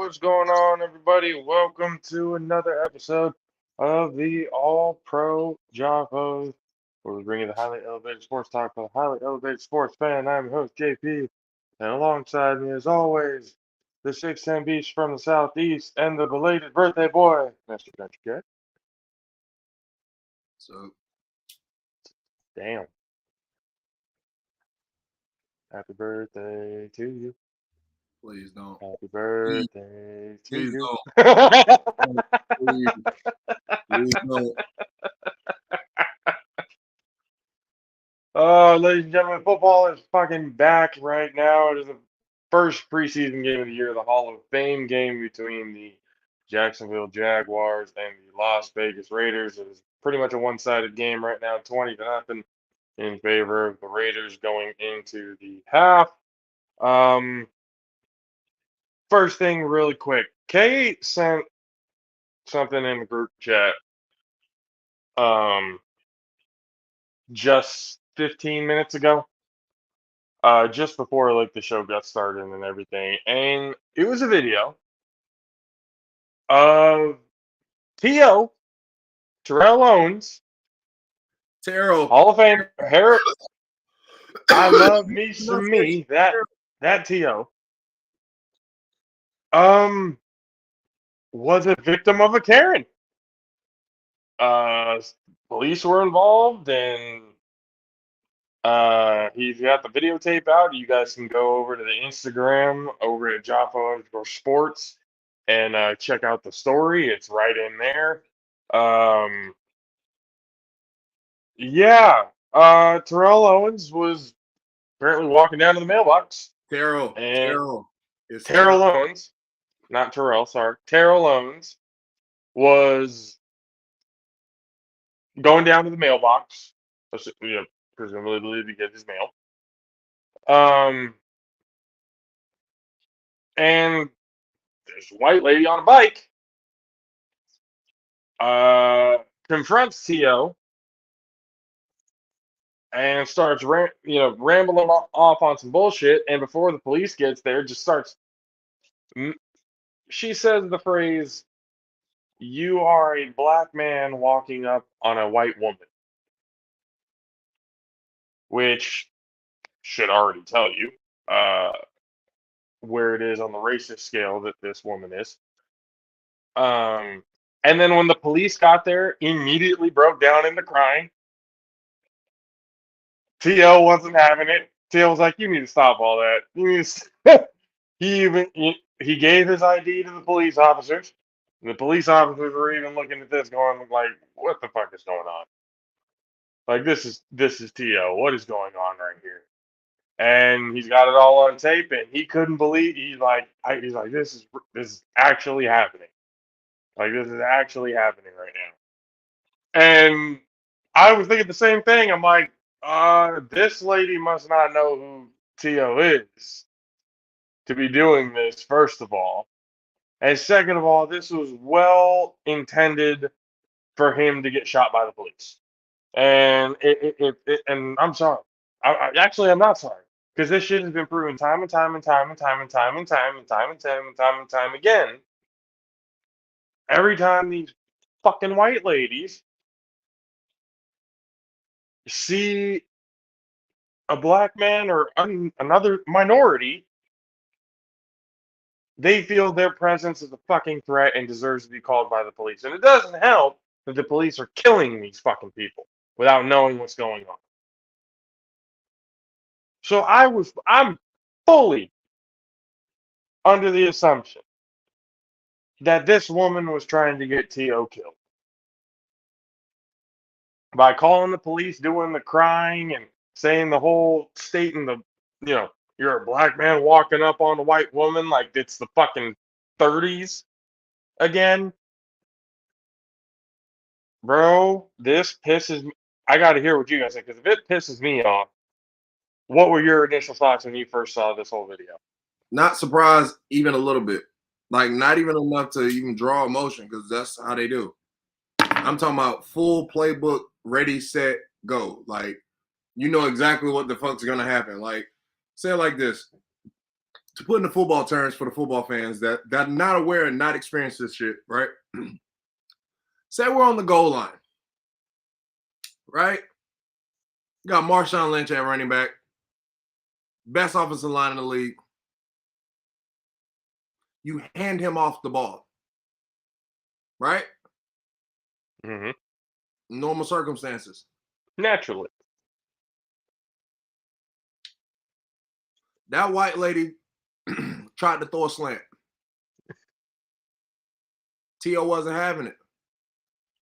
what's going on, everybody? Welcome to another episode of the All Pro JAFFOs, where we bring you the highly elevated sports talk for the highly elevated sports fan. I'm your host, JP, and alongside me, as always, the 6'10 beast from the southeast and the belated birthday boy, Mr. Country Cat. So, Damn. Happy birthday to you. please don't. Happy birthday to Please you. don't. Please don't. Ladies and gentlemen, football is fucking back right now. It is the first preseason game of the year, the Hall of Fame game between the Jacksonville Jaguars and the Las Vegas Raiders. It is pretty much a one-sided game right now, 20-0 in favor of the Raiders going into the half. First thing, really quick, Kate sent something in the group chat. Just 15 minutes ago, just before like the show got started and everything, and it was a video of T.O. Terrell Owens, Terrell. Hall of Fame, I love me some me, that T.O. Was a victim of a Karen. Police were involved, and he's got the videotape out. You guys can go over to the Instagram over at JAFFO_sports and check out the story. It's right in there. Yeah. Terrell Owens was apparently walking down to the mailbox. Terrell. And Terrell. It's Terrell Owens, not Terrell, sorry. Terrell Owens was going down to the mailbox, presumably to get his mail. And there's a white lady on a bike. Confronts T.O. and starts rambling off on some bullshit. And before the police gets there, just starts. She says the phrase, "You are a black man walking up on a white woman," which should already tell you where it is on the racist scale that this woman is. And then when the police got there, immediately broke down into crying. T.O. wasn't having it. T.O. was like, "You need to stop all that." He gave his ID to the police officers. And the police officers were even looking at this, going like, "What the fuck is going on? Like this is T.O. What is going on right here?" And he's got it all on tape, and he couldn't believe. He's like, "This is actually happening. Like this is actually happening right now." And I was thinking the same thing. I'm like, this lady must not know who T.O. is to be doing this, first of all. And second of all, this was well intended for him to get shot by the police. And and I'm sorry. I'm not sorry. Because this shit has been proven time and time and time and time and time and time and time and time and time and time again. Every time these fucking white ladies see a black man or another minority, they feel their presence is a fucking threat and deserves to be called by the police. And it doesn't help that the police are killing these fucking people without knowing what's going on. So I'm fully under the assumption that this woman was trying to get T.O. killed. By calling the police, doing the crying, and saying the whole stating you're a black man walking up on a white woman like it's the fucking 30s again. Bro, this pisses me. I got to hear what you guys think, because if it pisses me off, what were your initial thoughts when you first saw this whole video? Not surprised even a little bit. Like not even enough to even draw emotion, because that's how they do. I'm talking about full playbook, ready, set, go. Like, you know exactly what the fuck's gonna happen. Like, say it like this. to put in the football terms for the football fans that are not aware and not experienced this shit, right? Say we're on the goal line, right? You got Marshawn Lynch at running back, best offensive line in the league. You hand him off the ball, right? Mm-hmm. Normal circumstances. Naturally. That white lady tried to throw a slant. T.O. wasn't having it.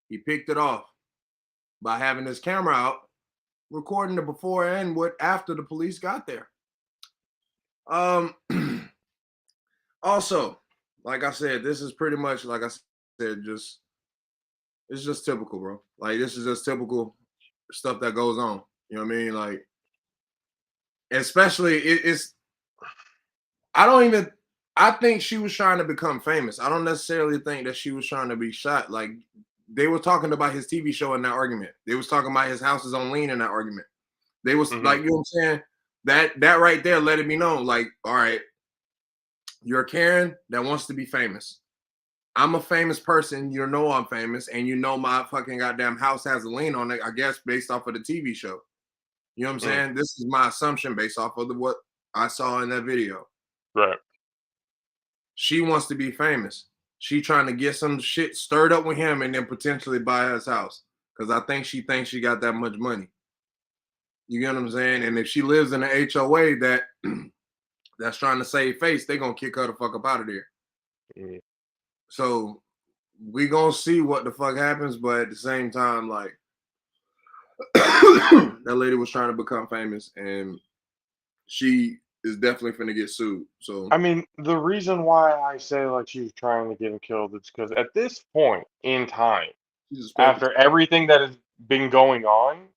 He picked it off by having his camera out, recording the before and what after the police got there. Also, like I said, this is pretty much, like I said, it's just typical, bro. Like, this is just typical stuff that goes on. You know what I mean? Like, especially I think she was trying to become famous. I don't necessarily think that she was trying to be shot. Like, they were talking about his TV show in that argument. They was talking about his house is on lean in that argument. They was like, you know what I'm saying? That right there let it be known, like, all right, you're a Karen that wants to be famous. I'm a famous person. You know I'm famous, and you know my fucking goddamn house has a lien on it, I guess, based off of the TV show. You know what I'm saying? This is my assumption based off of what I saw in that video. Right. She wants to be famous. She trying to get some shit stirred up with him and then potentially buy his house. Because I think she thinks she got that much money. You get what I'm saying? And if she lives in an HOA that's trying to save face, they're going to kick her the fuck up out of there. Mm-hmm. So we going to see what the fuck happens. But at the same time, like, that lady was trying to become famous, and she is definitely finna get sued. So I mean, the reason why I say like she's trying to get him killed is because at this point in time, after everything that has been going on,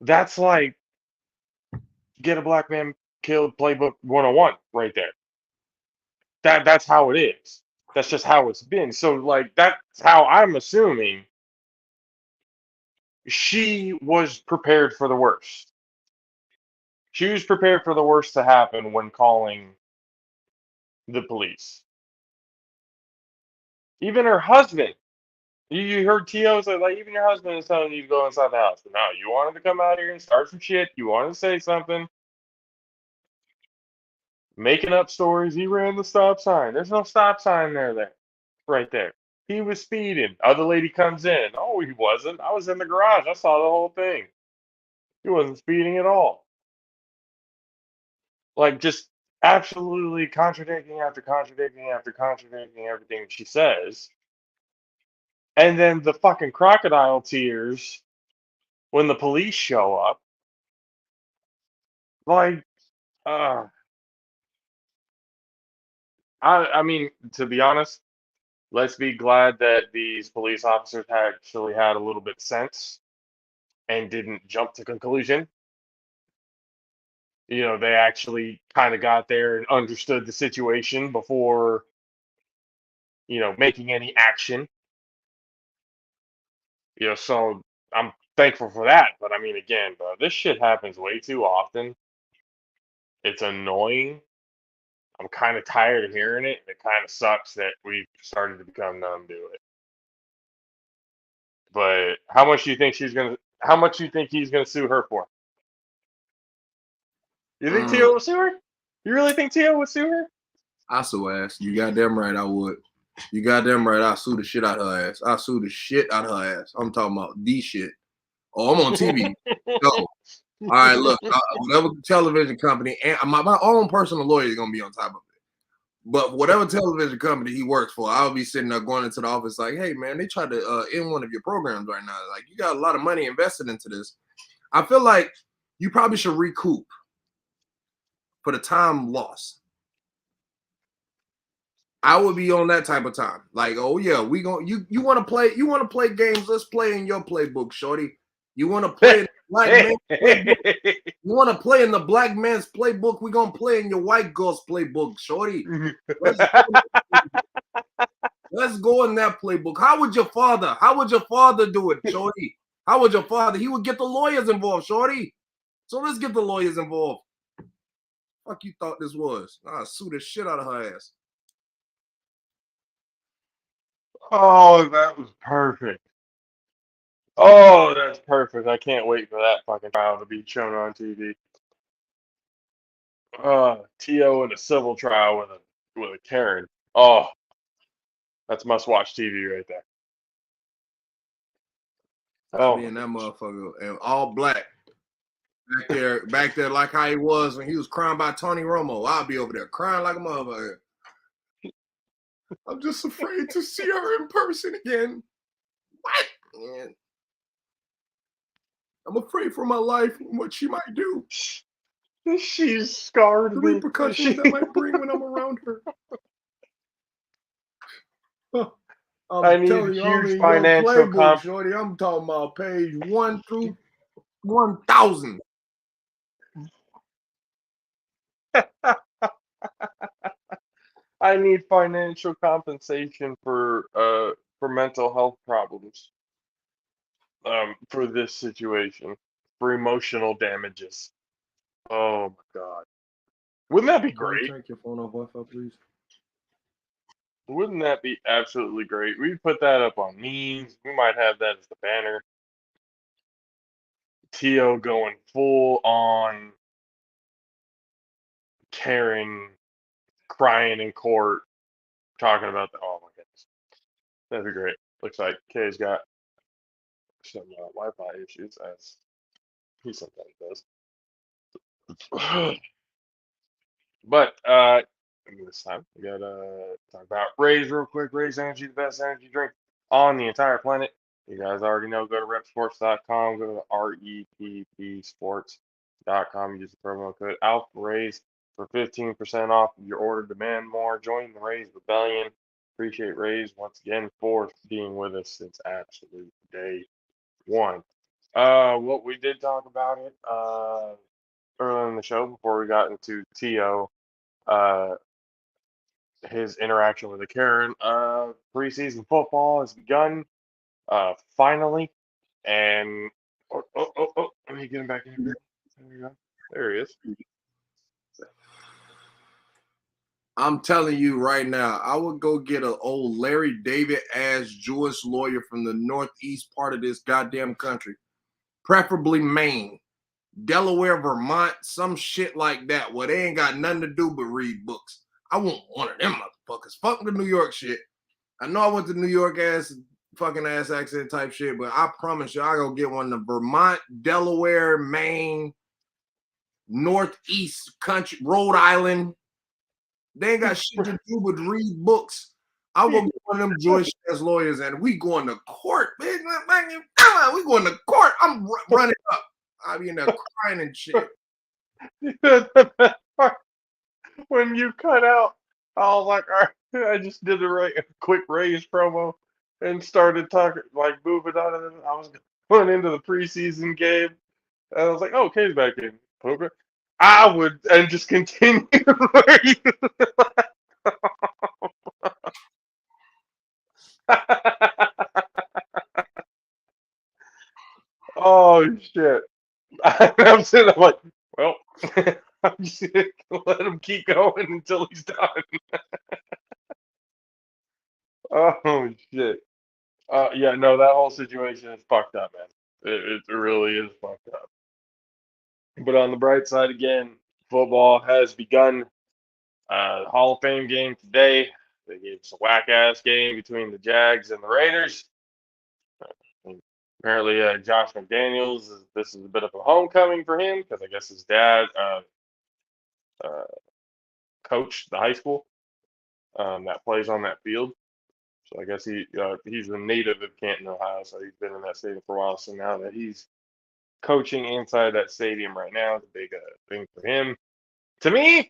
that's like get a black man killed playbook 101 right there. That's how it is. That's just how it's been. So like that's how I'm assuming she was prepared for the worst. She was prepared for the worst to happen when calling the police. Even her husband, you heard T.O. say, like, even your husband is telling you to go inside the house. But no, you wanted to come out here and start some shit. You wanted to say something. Making up stories. He ran the stop sign. There's no stop sign there. Right there. He was speeding. Other lady comes in. Oh, he wasn't. I was in the garage. I saw the whole thing. He wasn't speeding at all. Like, just absolutely contradicting after contradicting after contradicting everything she says. And then the fucking crocodile tears when the police show up. Like, I mean, to be honest, let's be glad that these police officers actually had a little bit of sense and didn't jump to conclusion. You know, they actually kind of got there and understood the situation before, you know, making any action. You know, so I'm thankful for that. But I mean, again, bro, this shit happens way too often. It's annoying. I'm kind of tired of hearing it. It kind of sucks that we've started to become numb to it. But how much do you think how much do you think he's gonna sue her for? You think Tio would sue her? You really think Tio would sue her? I sue ass. You goddamn right I would. You goddamn right I sue the shit out of her ass. I sue the shit out of her ass. I'm talking about the shit. Oh, I'm on TV. So, all right, look, whatever television company, and my own personal lawyer is gonna be on top of it. But whatever television company he works for, I'll be sitting there going into the office like, hey man, they tried to end one of your programs right now. Like, you got a lot of money invested into this. I feel like you probably should recoup for the time lost. I would be on that type of time. Like, oh yeah, we going you want to play games, let's play in your playbook, shorty. You want to play in the black man's playbook? You want to play in the black man's playbook? We're gonna play in your white girl's playbook, shorty. Let's go in that playbook. How would your father do it, shorty? How would your father? He would get the lawyers involved, shorty. So let's get the lawyers involved. Fuck you thought this was? I'll sue the shit out of her ass. Oh, that was perfect. Oh, that's perfect. I can't wait for that fucking trial to be shown on TV. T.O. in a civil trial with a Karen. Oh, that's must-watch TV right there. I'll Oh be my in that goodness. motherfucker and all black. Back there, like how he was when he was crying by Tony Romo. I'll be over there crying like a motherfucker. I'm just afraid to see her in person again. What? Man. I'm afraid for my life and what she might do. She's scarred The me. repercussions that might bring when I'm around her. I I'm need telling you, I'm huge in your financial playbook, shorty. I'm talking about page 1 through 1,000. I need financial compensation for mental health problems. For this situation, for emotional damages. Oh my God. Wouldn't that be Can you great? take your phone off Wi-Fi, please? Wouldn't that be absolutely great? We'd put that up on memes. We might have that as the banner. T.O. going full on Karen, crying in court, talking about the. Oh my goodness. That'd be great. Looks like Kay's got some Wi-Fi issues, as he sometimes does. But this time we gotta talk about Raise real quick. Raise Energy, the best energy drink on the entire planet. You guys already know. Go to repsports.com. Go to reppsports.com. Use the promo code ALPRAISE for 15% off of your order. Demand more. Join the Raise Rebellion. Appreciate Raise once again for being with us since absolute day one. What we did talk about it earlier in the show before we got into T.O. His interaction with the Karen. Preseason football has begun, finally, and let me get him back in here. There we go. There he is. I'm telling you right now, I would go get an old Larry David ass Jewish lawyer from the northeast part of this goddamn country, preferably Maine, Delaware, Vermont, some shit like that, where they ain't got nothing to do but read books. I want one of them motherfuckers. Fuck the New York shit. I know I went to New York fucking ass accent type shit, but I promise you, I go get one of Vermont, Delaware, Maine, Northeast country, Rhode Island. They ain't got shit to do but read books. I'll go get one of them Jewish ass lawyers and we going to court. We going to court. I'm running up. I'll be in there crying and shit. When you cut out, I was like, all right, I just did a quick Raise promo and started talking, like moving on. And I was going into the preseason game. And I was like, oh, Kay's back in. Okay. I would, and just continue where you Oh shit! I'm sitting. I'm like, well, I'm just gonna let him keep going until he's done. Oh shit! Yeah, no, that whole situation is fucked up, man. It really is fucked up. But on the bright side, again, football has begun. Hall of Fame game today. They gave us a whack ass game between the Jags and the Raiders. And apparently, Josh McDaniels, this is a bit of a homecoming for him because I guess his dad uh, coached the high school that plays on that field. So I guess he's a native of Canton, Ohio, so he's been in that stadium for a while. So now that he's coaching inside that stadium right now, it's a big thing for him. To me,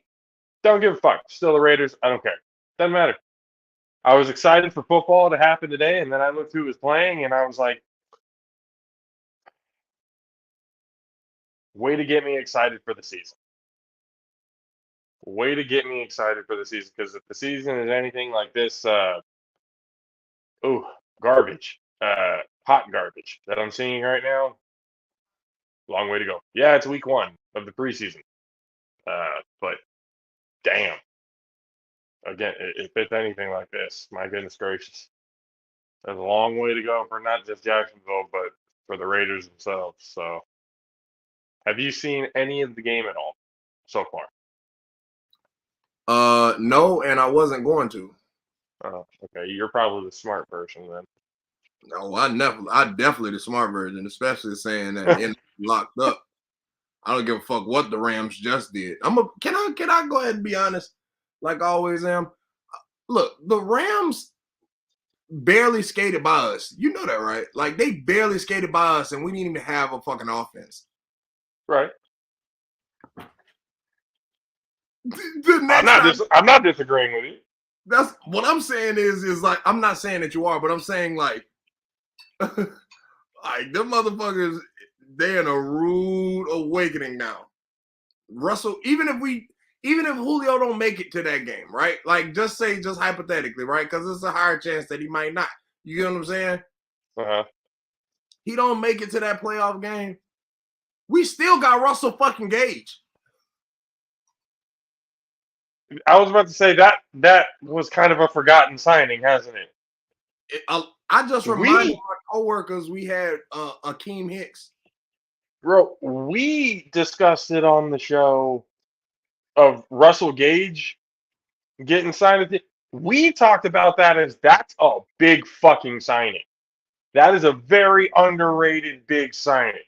don't give a fuck. Still the Raiders. I don't care. Doesn't matter. I was excited for football to happen today, and then I looked who was playing, and I was like, way to get me excited for the season. Way to get me excited for the season, because if the season is anything like this, garbage, hot garbage that I'm seeing right now, long way to go. Yeah, it's week one of the preseason, but damn. Again, if it's anything like this, my goodness gracious, there's a long way to go for not just Jacksonville, but for the Raiders themselves. So, have you seen any of the game at all so far? No, and I wasn't going to. Oh, okay. You're probably the smart person then. No, I definitely the smart version, especially saying that the locked up. I don't give a fuck what the Rams just did. Can I go ahead and be honest, like I always am? Look, the Rams barely skated by us. You know that, right? Like they barely skated by us, and we didn't even have a fucking offense. Right. I'm not disagreeing with you. That's what I'm saying is like I'm not saying that you are, but I'm saying like like them motherfuckers, they in a rude awakening now. Russell, even if Julio don't make it to that game, right? Like just hypothetically, right? Because it's a higher chance that he might not. You get what I'm saying? Uh-huh. He don't make it to that playoff game. We still got Russell fucking Gage. I was about to say that was kind of a forgotten signing, hasn't it? I just reminded my coworkers we had Akeem Hicks. Bro, we discussed it on the show of Russell Gage getting signed. We talked about that as that's a big fucking signing. That is a very underrated big signing.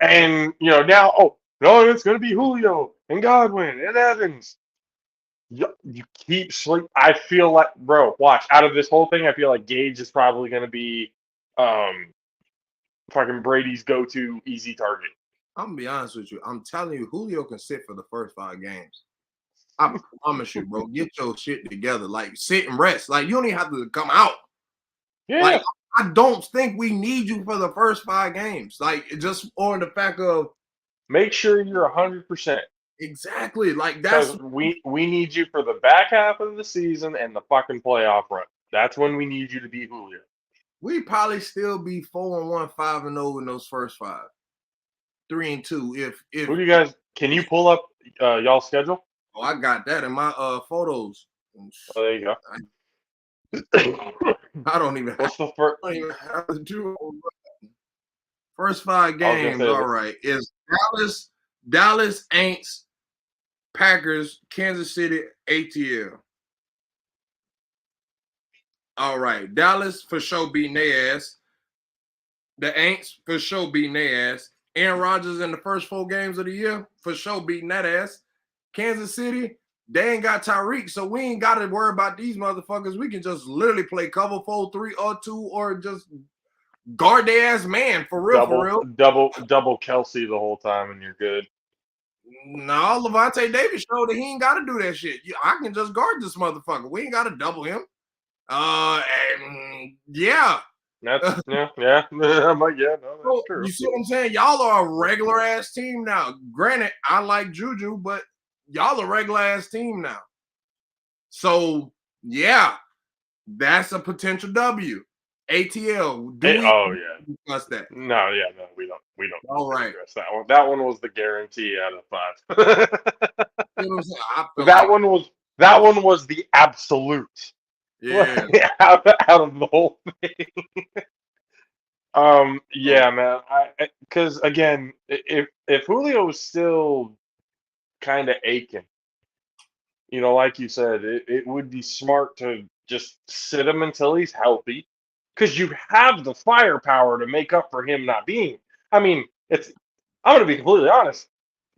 And now, oh no, it's gonna be Julio and Godwin and Evans. You keep sleep. I feel like, bro, watch out of this whole thing. I feel like Gage is probably gonna be fucking Brady's go-to easy target. I'm gonna be honest with you. I'm telling you, Julio can sit for the first 5 games. I promise you, bro. Get your shit together. Like sit and rest. Like you don't even have to come out. Yeah. Like I don't think we need you for the first 5 games. Like just on the fact of make sure you're 100%. Exactly. Like that's we need you for the back half of the season and the fucking playoff run. That's when we need you to be Julio. We probably still be 4-1, 5-0 in those first 5. 3-2. If who do you guys? Can you pull up y'all's schedule? Oh, I got that in my photos. Oh, there you go. I don't even. What's the first? I don't even have to do first 5 games. All right, is Dallas, Aints, Packers, Kansas City, ATL. All right, Dallas for sure beating their ass. The Aints for sure beating their ass. Aaron Rodgers in the first 4 games of the year for sure beating that ass. Kansas City, they ain't got Tyreek, so we ain't got to worry about these motherfuckers. We can just literally play cover 4-3 or 2 or just guard their ass man for real. Double Kelsey the whole time and you're good. No, Levante Davis showed that he ain't got to do that shit. I can just guard this motherfucker. We ain't got to double him. Yeah. That's yeah. I'm like, yeah, no, that's true. You see what I'm saying? Y'all are a regular ass team now. Granted, I like Juju, but y'all a regular ass team now. So yeah, that's a potential W. ATL. Discuss that? No, we don't. All right. Address that one. That one was the guarantee out of 5. You know that one was the absolute. Yeah. out of the whole thing. Yeah, man. Because again, if Julio was still kind of aching, like you said, it would be smart to just sit him until he's healthy, because you have the firepower to make up for him not being. I mean, I'm gonna be completely honest.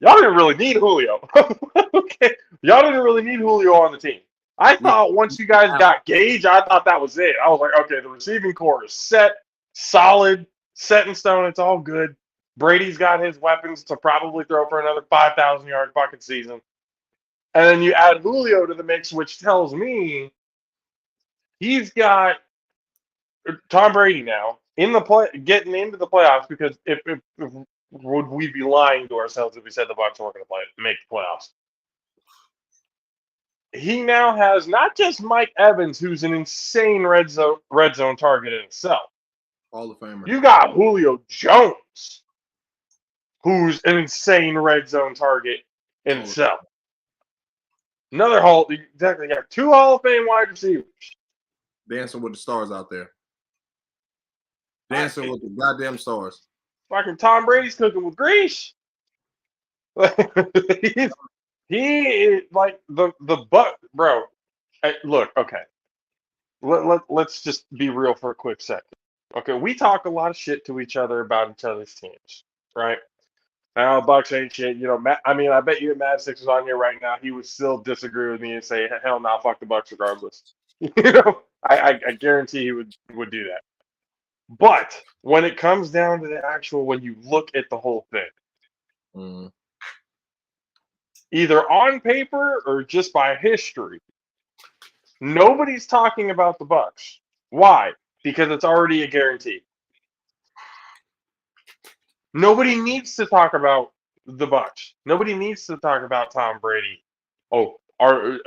Y'all didn't really need Julio. Okay, y'all didn't really need Julio on the team. I thought once you guys got Gage, I thought that was it. I was like, okay, the receiving core is set, solid, set in stone. It's all good. Brady's got his weapons to probably throw for another 5,000-yard fucking season. And then you add Julio to the mix, which tells me he's got Tom Brady now getting into the playoffs, because if would we be lying to ourselves if we said the Bucs weren't going to make the playoffs? He now has not just Mike Evans, who's an insane red zone target in itself. Hall of Famer. You got Julio Jones, who's an insane red zone target in itself. Another Hall. Exactly. You got 2 Hall of Fame wide receivers. Dancing with the stars out there. Dancing with the goddamn stars. Fucking Tom Brady's cooking with grease. he is like the butt, bro. Look, okay. Let's just be real for a quick second. Okay, we talk a lot of shit to each other about each other's teams, right? Now, Bucks ain't shit. You know, Matt, I mean, I bet you if Mad Six was on here right now, he would still disagree with me and say, hell no, fuck the Bucks regardless. You know, I guarantee he would do that. But when it comes down to the actual, when you look at the whole thing, either on paper or just by history, nobody's talking about the Bucks. Why? Because it's already a guarantee. Nobody needs to talk about the Bucks. Nobody needs to talk about Tom Brady. Oh, are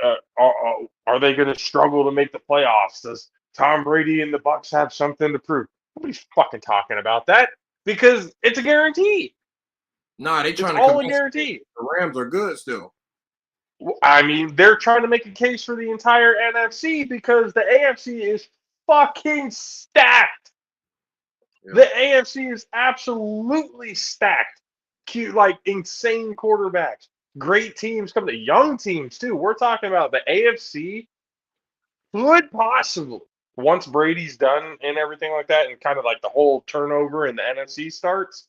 they going to struggle to make the playoffs? Does Tom Brady and the Bucks have something to prove? Nobody's fucking talking about that because it's a guarantee. Nah, they trying it's to all a guarantee. The Rams are good still. I mean, they're trying to make a case for the entire NFC because the AFC is fucking stacked. Yeah. The AFC is absolutely stacked. Cute, like insane quarterbacks. Great teams coming to young teams too. We're talking about the AFC could possibly, once Brady's done and everything like that, and kind of like the whole turnover in the NFC starts,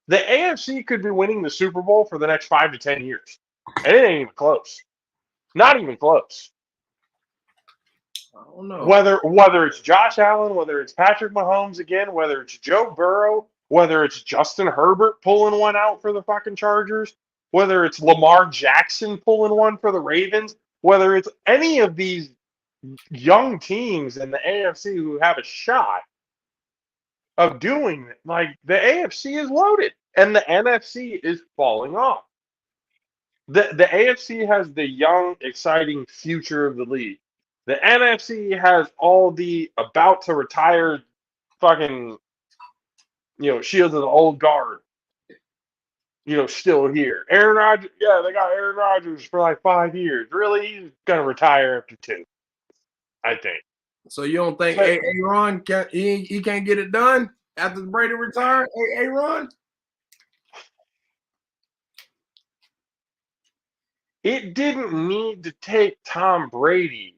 the AFC could be winning the Super Bowl for the next 5 to 10 years. And it ain't even close. Not even close. I don't know. Whether it's Josh Allen, whether it's Patrick Mahomes again, whether it's Joe Burrow, whether it's Justin Herbert pulling one out for the fucking Chargers, whether it's Lamar Jackson pulling one for the Ravens, whether it's any of these young teams in the AFC who have a shot of doing it, like the AFC is loaded and the NFC is falling off. The AFC has the young, exciting future of the league. The NFC has all the about to retire fucking, shields of the old guard, still here. Aaron Rodgers, yeah, they got Aaron Rodgers for like 5 years. Really, he's going to retire after 2, I think. So you don't think Aaron he can't get it done after Brady retired? Aaron? It didn't need to take Tom Brady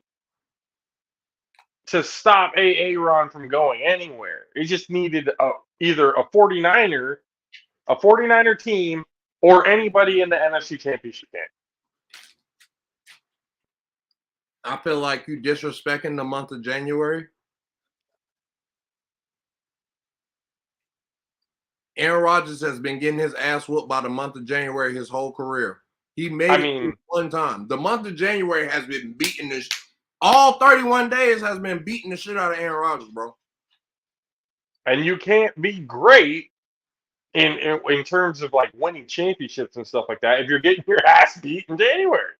to stop Aaron from going anywhere. It just needed either a 49er team, or anybody in the NFC Championship game. I feel like you disrespecting the month of January. Aaron Rodgers has been getting his ass whooped by the month of January his whole career. He made it one time. The month of January has been beating this. All 31 days has been beating the shit out of Aaron Rodgers, bro. And you can't be great in terms of like winning championships and stuff like that if you're getting your ass beat in January.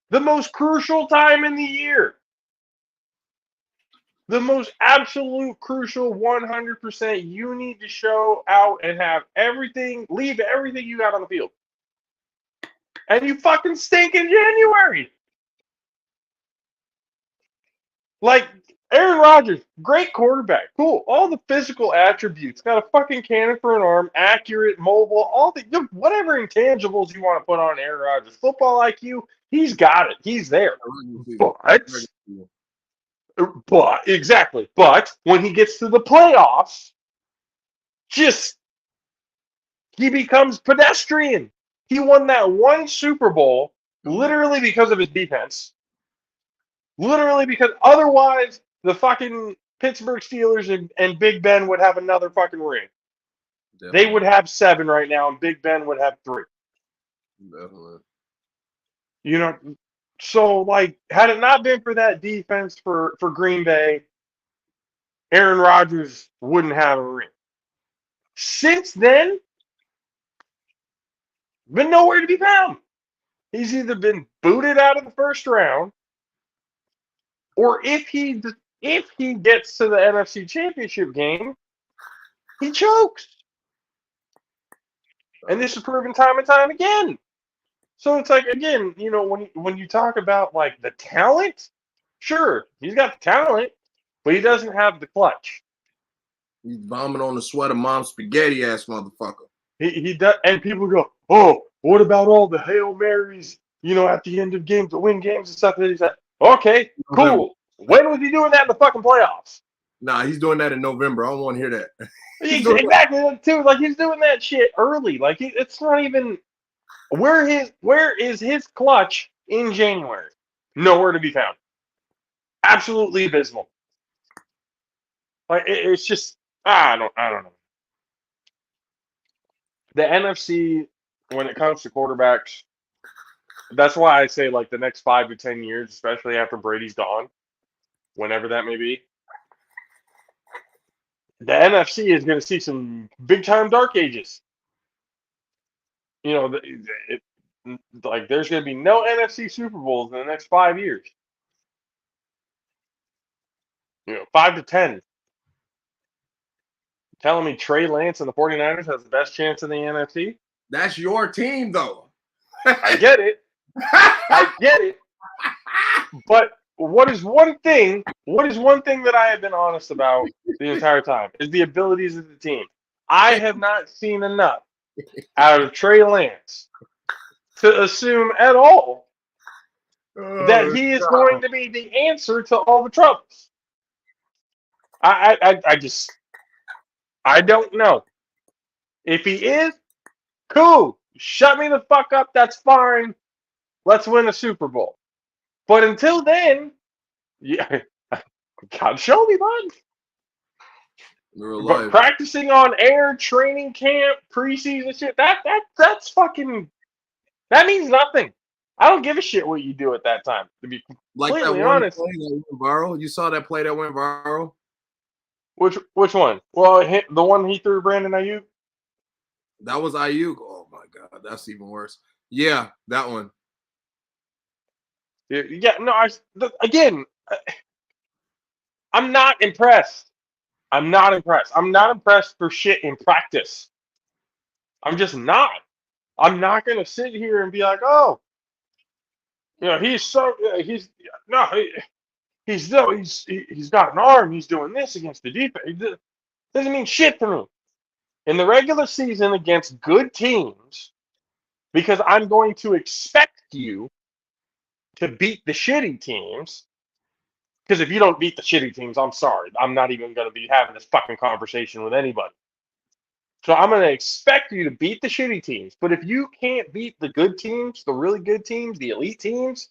The most crucial time in the year. The most absolute crucial 100%. You need to show out and have everything, leave everything you got on the field. And you fucking stink in January. Like, Aaron Rodgers, great quarterback. Cool. All the physical attributes. Got a fucking cannon for an arm, accurate, mobile, all the whatever intangibles you want to put on Aaron Rodgers. Football IQ, he's got it. He's there. But exactly. But when he gets to the playoffs, he becomes pedestrian. He won that one Super Bowl literally because of his defense. Literally because otherwise the fucking Pittsburgh Steelers and Big Ben would have another fucking ring. Definitely. They would have 7 right now, and Big Ben would have 3. Definitely. So like, had it not been for that defense for Green Bay, Aaron Rodgers wouldn't have a ring. Since then, been nowhere to be found. He's either been booted out of the first round, or if he gets to the NFC Championship game, he chokes. And this is proven time and time again. So it's like, again, when you talk about like the talent, sure, he's got the talent, but he doesn't have the clutch. He's bombing on the sweat of mom's spaghetti ass motherfucker. He does, and people go, oh, what about all the Hail Marys, at the end of games to win games and stuff that he's like, okay, cool. When was he doing that in the fucking playoffs? Nah, he's doing that in November. I don't want to hear that. Exactly, too. Like, he's doing that shit early. Like, it's not even. Where is his clutch in January? Nowhere to be found. Absolutely abysmal. Like, it's just I don't know. The NFC, when it comes to quarterbacks, that's why I say like the next 5 to 10 years, especially after Brady's gone, whenever that may be, the NFC is going to see some big time dark ages. Like there's going to be no NFC Super Bowls in the next 5 years. 5 to 10. Telling me Trey Lance and the 49ers has the best chance in the NFC? That's your team, though. I get it. I get it. But what is one thing that I have been honest about the entire time is the abilities of the team. I have not seen enough out of Trey Lance to assume at all that he is going to be the answer to all the troubles. I don't know. If he is, cool. Shut me the fuck up. That's fine. Let's win a Super Bowl. But until then, yeah, God, show me, bud. But practicing on air, training camp, preseason shit, that's fucking, that means nothing. I don't give a shit what you do at that time, to be completely honest. Play that went viral. You saw that play that went viral? Which one? Well, the one he threw Brandon Ayuk? That was Ayuk. Oh my God, that's even worse. Yeah, that one. Yeah, no, I'm not impressed. I'm not impressed for shit in practice. I'm just not. I'm not going to sit here and be like, oh, he's got an arm. He's doing this against the defense. It doesn't mean shit to me. In the regular season against good teams, because I'm going to expect you to beat the shitty teams. Because if you don't beat the shitty teams, I'm sorry. I'm not even going to be having this fucking conversation with anybody. So I'm going to expect you to beat the shitty teams. But if you can't beat the good teams, the really good teams, the elite teams,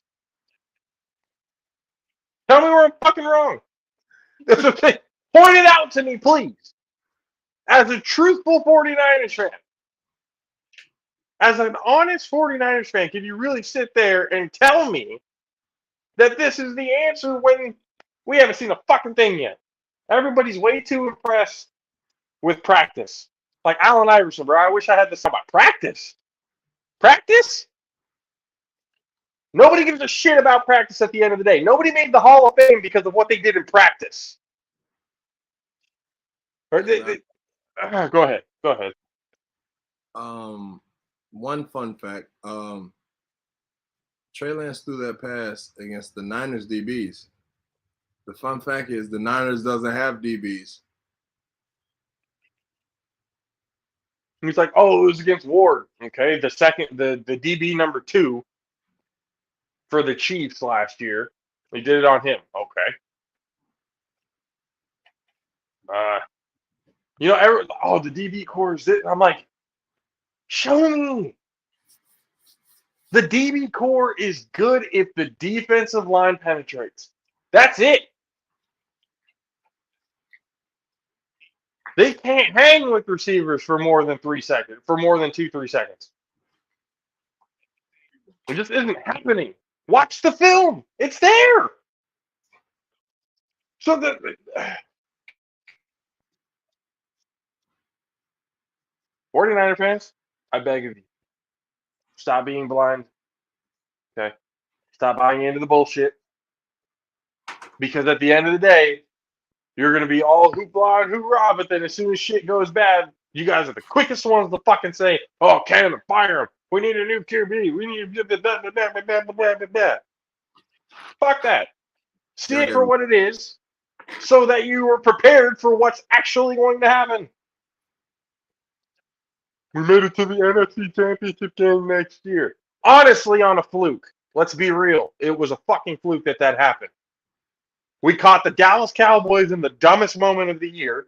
tell me where I'm fucking wrong. That's the thing. Point it out to me, please. As a truthful 49ers fan, as an honest 49ers fan, can you really sit there and tell me that this is the answer when we haven't seen a fucking thing yet? Everybody's way too impressed with practice. Like Allen Iverson, bro. I wish I had this about practice. Practice? Nobody gives a shit about practice at the end of the day. Nobody made the Hall of Fame because of what they did in practice. Go ahead. One fun fact. Trey Lance threw that pass against the Niners DBs. The fun fact is the Niners doesn't have DBs. He's like, oh, it was against Ward. Okay, the DB number 2 for the Chiefs last year. They did it on him. Okay. The DB core is it. I'm like, show me. The DB core is good if the defensive line penetrates. That's it. They can't hang with receivers for more than 3 seconds, for more than 2-3 seconds. It just isn't happening. Watch the film. It's there. So 49er fans, I beg of you, stop being blind. Okay? Stop buying into the bullshit. Because at the end of the day, you're going to be all hoopla and hoorah, but then as soon as shit goes bad, you guys are the quickest ones to fucking say, oh, Canada, fire him. We need a new QB. We need to fuck that. See it for what it is, so that you are prepared for what's actually going to happen. We made it to the NFC Championship game next year. Honestly, on a fluke. Let's be real. It was a fucking fluke that happened. We caught the Dallas Cowboys in the dumbest moment of the year,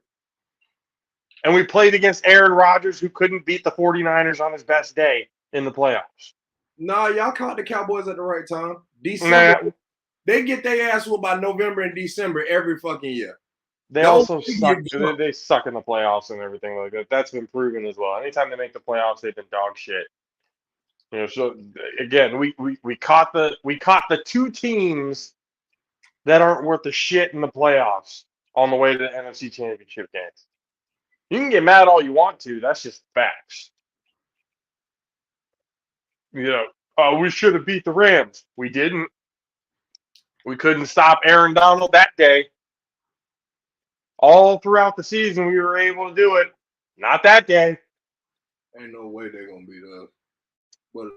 and we played against Aaron Rodgers, who couldn't beat the 49ers on his best day in the playoffs. No, y'all caught the Cowboys at the right time. December, they get their ass whooped by November and December every fucking year. They also suck. They suck in the playoffs and everything like that. That's been proven as well. Anytime they make the playoffs, they've been dog shit. You know, so again, we caught the two teams that aren't worth the shit in the playoffs on the way to the NFC Championship games. You can get mad all you want to. That's just facts. You know, we should have beat the Rams. We didn't. We couldn't stop Aaron Donald that day. All throughout the season, we were able to do it. Not that day. Ain't no way they're gonna beat us. But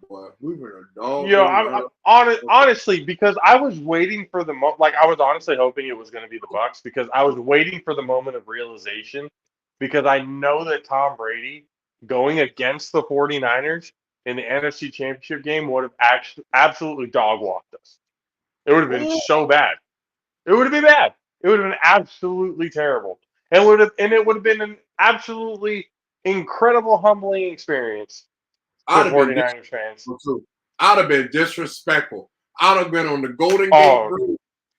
boy, we were a dog. You know, honestly, because I was waiting for the I was honestly hoping it was going to be the Bucs, because I was waiting for the moment of realization, because I know that Tom Brady going against the 49ers in the NFC Championship game would have absolutely dog walked us. It would have been so bad. It would have been bad. It would have been absolutely terrible. And it would have been an absolutely incredible, humbling experience for 49ers fans. I'd have been disrespectful. I'd have been on the Golden Gate Bridge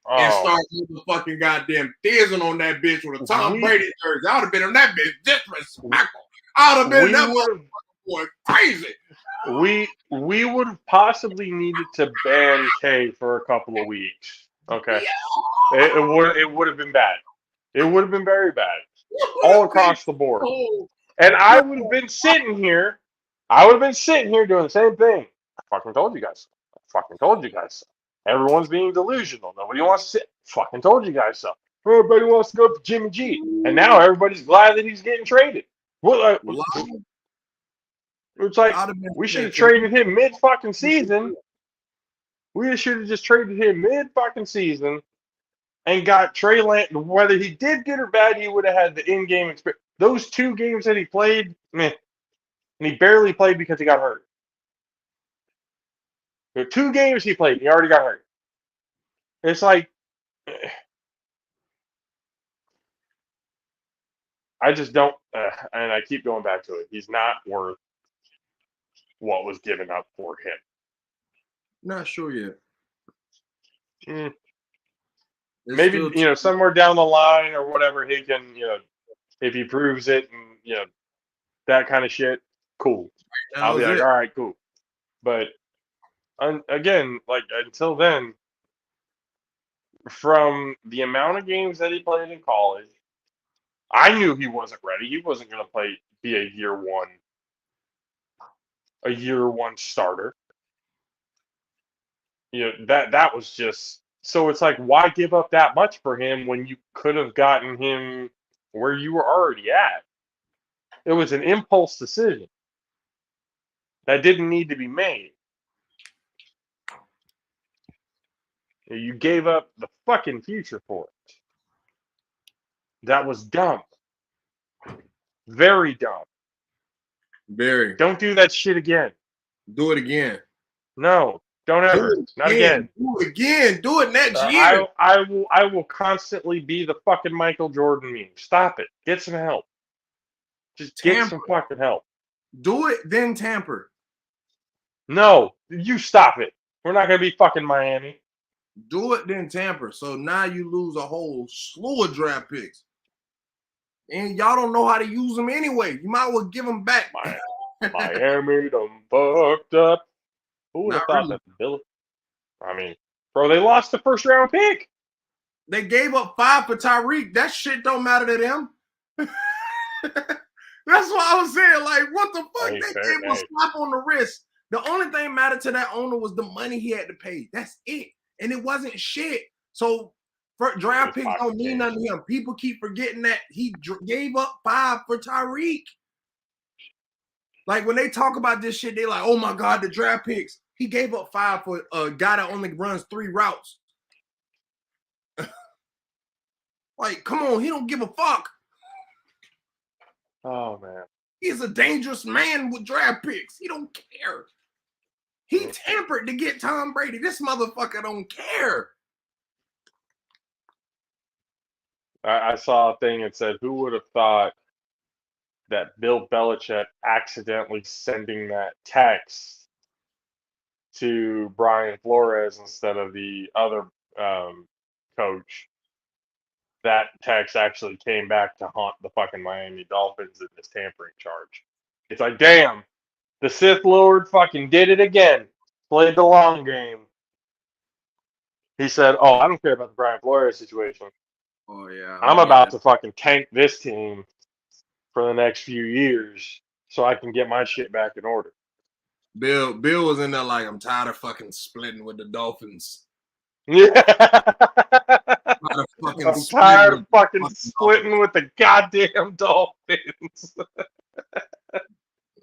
and start motherfucking goddamn thizzing on that bitch with a Tom Brady jersey. I'd have been on that bitch disrespectful. I'd have been that motherfucker boy crazy. We would have possibly needed to ban K for a couple of weeks. Okay, yeah. It would have been bad. It would have been very bad, all across the board. And I would have been sitting here. I would have been sitting here doing the same thing. I fucking told you guys. I fucking told you guys so. Everyone's being delusional. Nobody wants to sit. Fucking told you guys so. Everybody wants to go to Jimmy G. And now everybody's glad that he's getting traded. It's like, we should have traded him mid-fucking season. We should have just traded him mid-fucking season and got Trey Lance. Whether he did good or bad, he would have had the in-game experience. Those 2 games that he played, meh. And he barely played because he got hurt. There were 2 games he played, and he already got hurt. It's like, I just don't, and I keep going back to it. He's not worth what was given up for him. Not sure yet. Maybe, somewhere down the line or whatever, he can, if he proves it and, that kind of shit, cool. I'll be like, all right, cool. But again, like, until then, from the amount of games that he played in college, I knew he wasn't ready. He wasn't going to be a year one starter. That was just, so it's like, why give up that much for him when you could have gotten him where you were already at? It was an impulse decision that didn't need to be made. You gave up the fucking future for it. That was dumb. Very dumb. Very. Don't do that shit again. Do it again. No, don't ever. Not again. Do it again. Do it next year. I will constantly be the fucking Michael Jordan meme. Stop it. Get some help. Just get some fucking help. Do it, then tamper. No, you stop it. We're not going to be fucking Miami. Do it, then tamper. So now you lose a whole slew of draft picks. And y'all don't know how to use them anyway. You might as well give them back. Miami done fucked up. Who would have thought that, Billy? I mean, bro, they lost the first round pick. They gave up 5 for Tyreek. That shit don't matter to them. That's what I was saying. Like, what the fuck? They gave him a slap on the wrist. The only thing mattered to that owner was the money he had to pay. That's it. And it wasn't shit. So draft picks don't mean nothing to him. People keep forgetting that he gave up 5 for Tyreek. Like when they talk about this shit, they like, oh my God, the draft picks. He gave up 5 for a guy that only runs 3 routes. Like, come on, he don't give a fuck. Oh man. He's a dangerous man with draft picks. He don't care. He tampered to get Tom Brady. This motherfucker don't care. I saw a thing that said, who would have thought that Bill Belichick accidentally sending that text to Brian Flores instead of the other coach, that text actually came back to haunt the fucking Miami Dolphins in this tampering charge. It's like, damn, the Sith Lord fucking did it again. Played the long game. He said, oh, I don't care about the Brian Flores situation. Oh yeah. I'm about to fucking tank this team for the next few years so I can get my shit back in order. Bill was in there like, I'm tired of fucking splitting with the Dolphins. Yeah. I'm tired of fucking splitting with the goddamn Dolphins.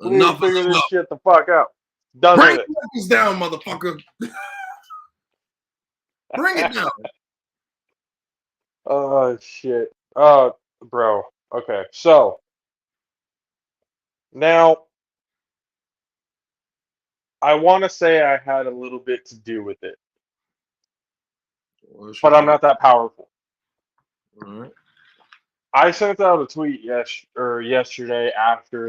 We need to figure this shit the fuck out. Bring this down, motherfucker. Bring it down. Oh, shit. Bro. Okay, so now I want to say I had a little bit to do with it, but I'm not that powerful. All right. I sent out a tweet yesterday after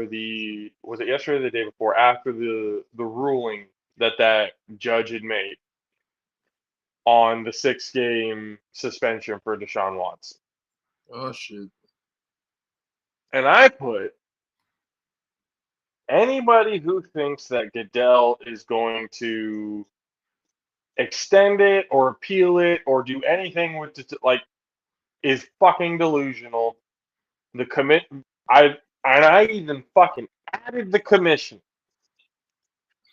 was it yesterday or the day before, after the ruling that judge had made on the 6-game suspension for Deshaun Watson. Oh shit. And I put, anybody who thinks that Goodell is going to extend it or appeal it or do anything with it, like, is fucking delusional. I even fucking added the commission.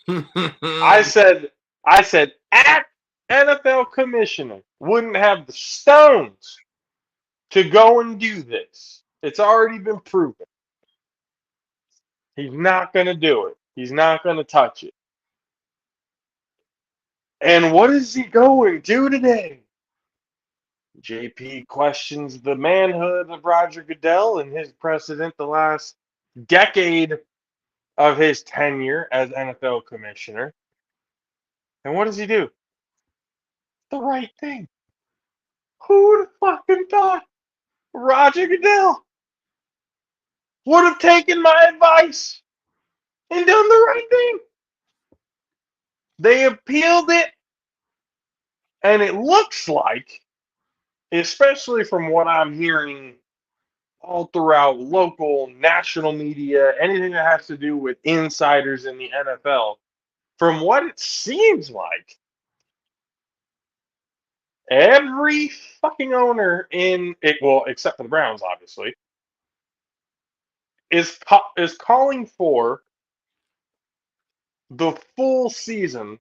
I said at NFL commissioner wouldn't have the stones to go and do this. It's already been proven. He's not going to do it. He's not going to touch it. And what is he going to do today? JP questions the manhood of Roger Goodell and his precedent the last decade of his tenure as NFL commissioner. And what does he do? The right thing. Who would have fucking thought Roger Goodell would have taken my advice and done the right thing? They appealed it, and it looks like, especially from what I'm hearing all throughout local, national media, anything that has to do with insiders in the NFL, from what it seems like, every fucking owner in it, well, except for the Browns, obviously, is calling for the full season.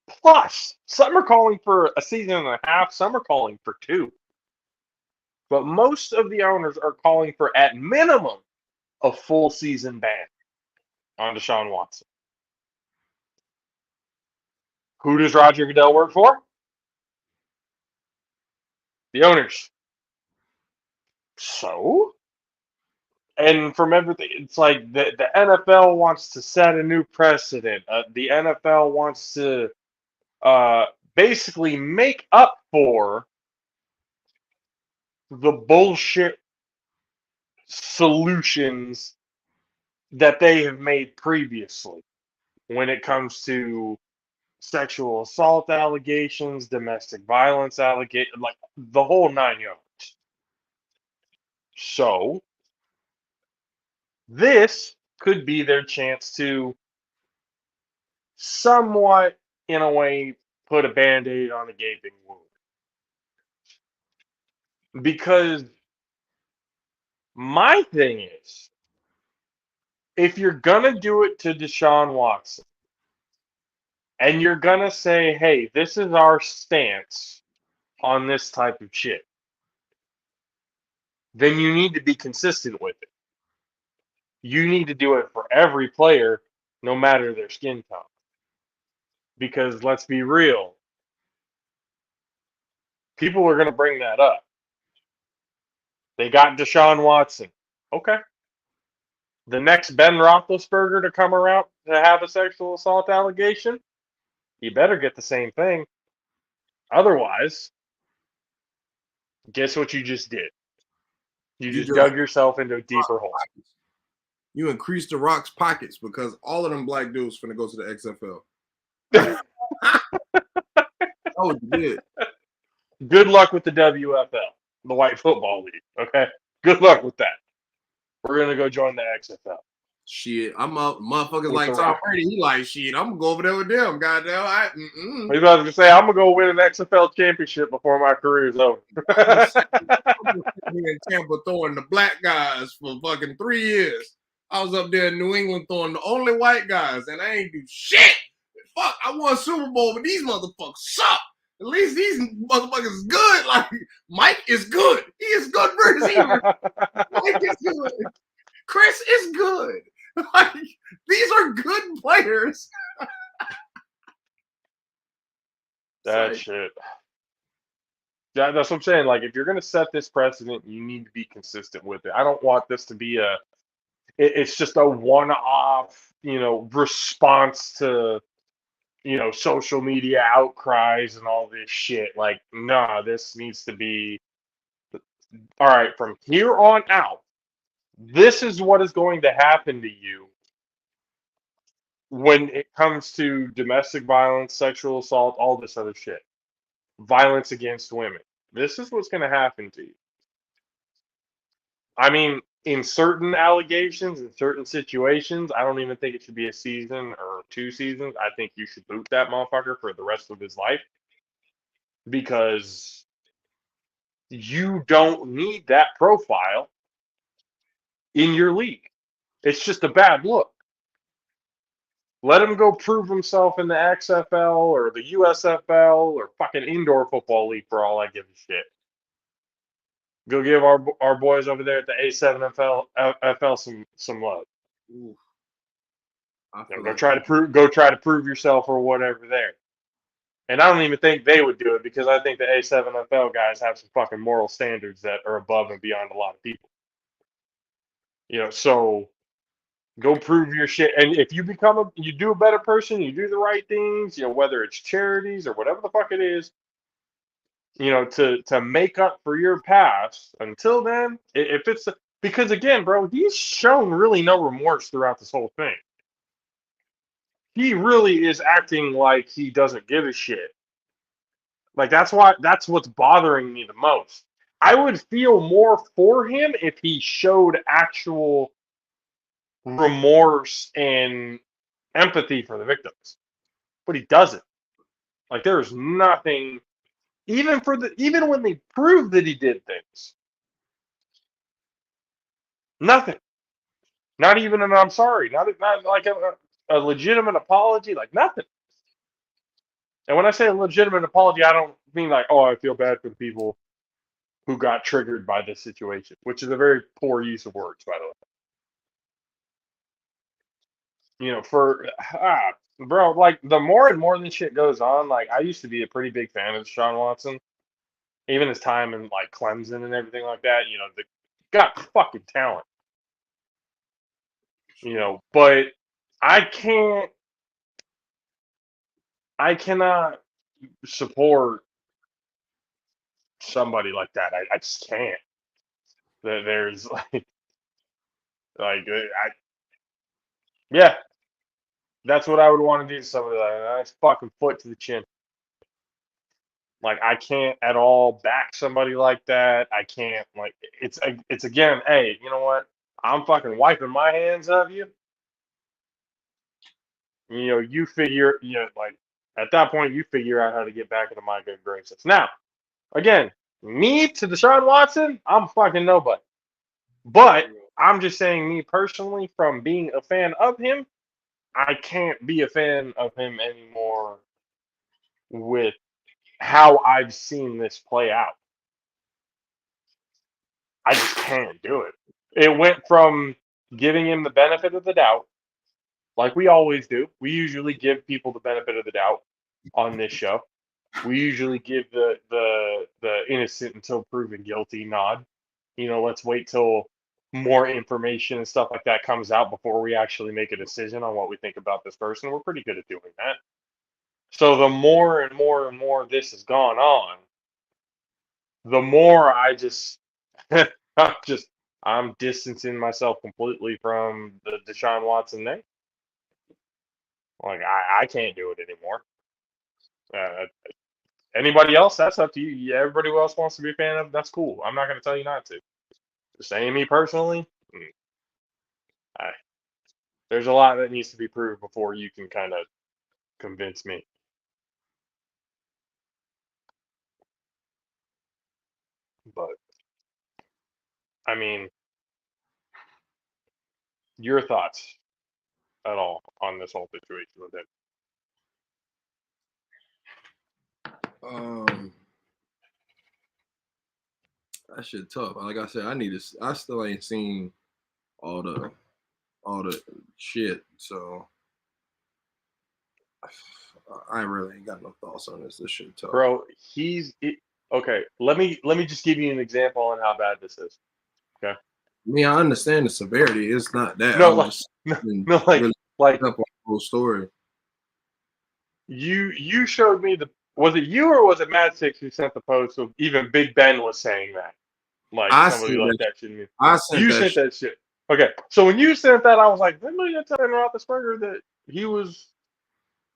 Plus, some are calling for a season and a half, some are calling for 2. But most of the owners are calling for, at minimum, a full season ban on Deshaun Watson. Who does Roger Goodell work for? The owners. So? And from everything, it's like the NFL wants to set a new precedent. The NFL wants to basically make up for the bullshit solutions that they have made previously when it comes to sexual assault allegations, domestic violence allegations, like the whole 9 yards. So, this could be their chance to somewhat, in a way, put a band-aid on a gaping wound. Because my thing is, if you're going to do it to Deshaun Watson, and you're going to say, hey, this is our stance on this type of shit, then you need to be consistent with it. You need to do it for every player, no matter their skin tone. Because let's be real, people are going to bring that up. They got Deshaun Watson. Okay. The next Ben Roethlisberger to come around to have a sexual assault allegation, you better get the same thing. Otherwise, guess what you just did? You You just just dug yourself into a deeper hole. you increase the Rock's pockets because all of them black dudes finna go to the XFL. Oh, you did. Good luck with the WFL, the White Football League. Okay, good luck with that. We're gonna go join the XFL. Shit, I'm up. Motherfuckers With like the Tom Rock. Brady. He like shit. I'm gonna go over there with them. Goddamn. I was about to say I'm gonna go win an XFL championship before my career is over. I'm just sitting here in Tampa throwing the black guys for fucking 3 years. I was up there in New England throwing the only white guys, and I ain't do shit. Fuck, I won Super Bowl, but these motherfuckers suck. At least these motherfuckers is good. Like Mike is good. He is good receiver. Mike is good. Chris is good. Like these are good players. That shit. Yeah, that's what I'm saying. Like, if you're gonna set this precedent, you need to be consistent with it. I don't want this to be it's just a one-off, response to, social media outcries and all this shit. Like, nah, this needs to be, all right, from here on out, this is what is going to happen to you when it comes to domestic violence, sexual assault, all this other shit, violence against women. This is what's going to happen to you. I mean, in certain allegations, in certain situations, I don't even think it should be a season or 2 seasons. I think you should boot that motherfucker for the rest of his life because you don't need that profile in your league. It's just a bad look. Let him go prove himself in the XFL or the USFL or fucking indoor football league for all I give a shit. Go give our boys over there at the A7FL some love. Ooh, Go try to prove yourself or whatever there. And I don't even think they would do it because I think the A7FL guys have some fucking moral standards that are above and beyond a lot of people. So go prove your shit. And if you you do a better person, you do the right things, whether it's charities or whatever the fuck it is, to make up for your past. Until then, if it's because again, bro, he's shown really no remorse throughout this whole thing. He really is acting like he doesn't give a shit. Like that's what's bothering me the most. I would feel more for him if he showed actual remorse and empathy for the victims. But he doesn't. Like there's nothing even when they prove that he did things. Nothing. Not even an I'm sorry. Not like a legitimate apology, like nothing. And when I say a legitimate apology, I don't mean like, oh, I feel bad for the people who got triggered by this situation, which is a very poor use of words, by the way. Bro, like the more and more this shit goes on, like I used to be a pretty big fan of Sean Watson, even his time in like Clemson and everything like that. The got fucking talent. But I cannot support somebody like that. I just can't. There's yeah, that's what I would want to do to somebody like that. Nice fucking foot to the chin. Like I can't at all back somebody like that. I can't it's again, hey, you know what? I'm fucking wiping my hands of you. You figure, like at that point you figure out how to get back into my good graces. Now, again, me to Deshaun Watson, I'm fucking nobody. But I'm just saying, me personally, from being a fan of him, I can't be a fan of him anymore with how I've seen this play out. I just can't do it. It went from giving him the benefit of the doubt, like we always do. We usually give people the benefit of the doubt on this show. We usually give the innocent until proven guilty nod. Let's wait till more information and stuff like that comes out before we actually make a decision on what we think about this person. We're pretty good at doing that. So the more and more and more this has gone on, the more I'm distancing myself completely from the Deshaun Watson name. Like I can't do it anymore. Anybody else? That's up to you. Yeah, everybody who else wants to be a fan of, that's cool. I'm not going to tell you not to. Just saying me personally, I, there's a lot that needs to be proved before you can kind of convince me. But I mean, your thoughts at all on this whole situation with it? That shit tough. Like I said, I still ain't seen all the shit, so I really ain't got no thoughts on this. This shit tough. Bro, okay. Let me just give you an example on how bad this is. Okay. I understand the severity. It's not that. No, like up on the whole story. You showed me was it you or was it Mad Six who sent the post of even Big Ben was saying that? Like somebody like that shouldn't be. You sent that shit. Okay, so when you sent that, I was like, didn't you tell Roethlisberger that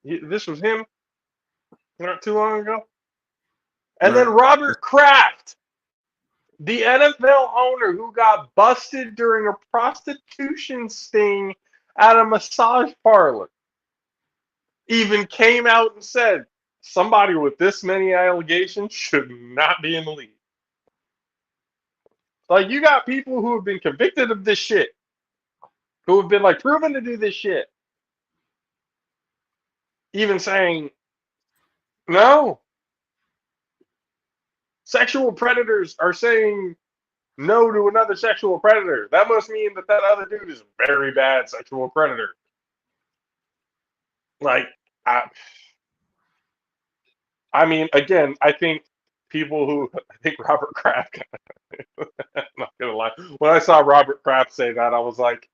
this was him not too long ago? And then Robert Kraft, the NFL owner who got busted during a prostitution sting at a massage parlor, even came out and said somebody with this many allegations should not be in the league. Like, you got people who have been convicted of this shit, who have been like proven to do this shit, even saying no. Sexual predators are saying no to another sexual predator. That must mean that other dude is a very bad sexual predator. Like, I mean, again, I think Robert Kraft, I'm not going to lie. When I saw Robert Kraft say that, I was like,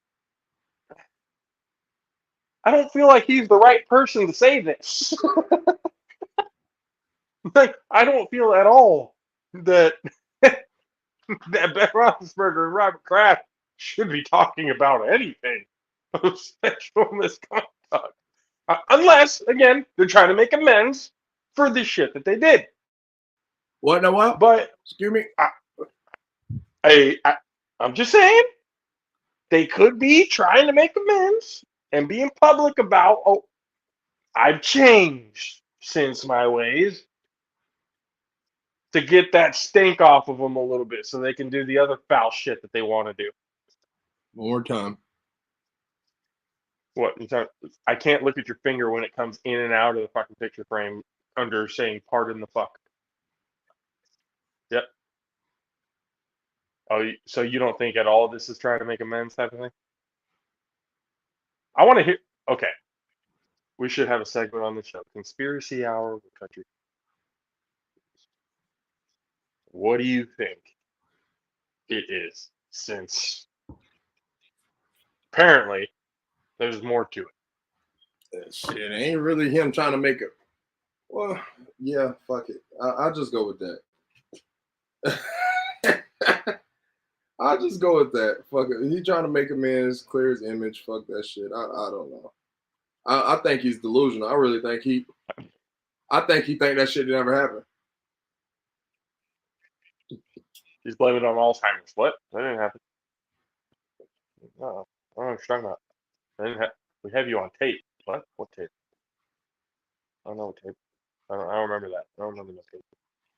I don't feel like he's the right person to say this. Like, I don't feel at all that that Ben Roethlisberger and Robert Kraft should be talking about anything of sexual misconduct. Unless, again, they're trying to make amends for the shit that they did. What? No, what? But, excuse me. I'm just saying, they could be trying to make amends and being public about, oh, I've changed since my ways, to get that stink off of them a little bit so they can do the other foul shit that they want to do. One more time. What? I can't look at your finger when it comes in and out of the fucking picture frame under saying pardon the fuck. Yep. Oh, so you don't think at all this is trying to make amends type of thing? I want to hear. Okay. We should have a segment on the show. Conspiracy Hour of the Country. What do you think it is? Since apparently there's more to it. Shit, it ain't really him trying to make it. Well, yeah, fuck it. I'll just go with that. I'll just go with that. Fuck it. He trying to make amends, clear his image. Fuck that shit. I don't know. I think he's delusional. I really think he think that shit never happened. He's blaming it on Alzheimer's. What? That didn't happen. No, I don't know what you're talking about. We have you on tape. What? What tape? I don't know what tape. I don't remember that. I don't remember that tape.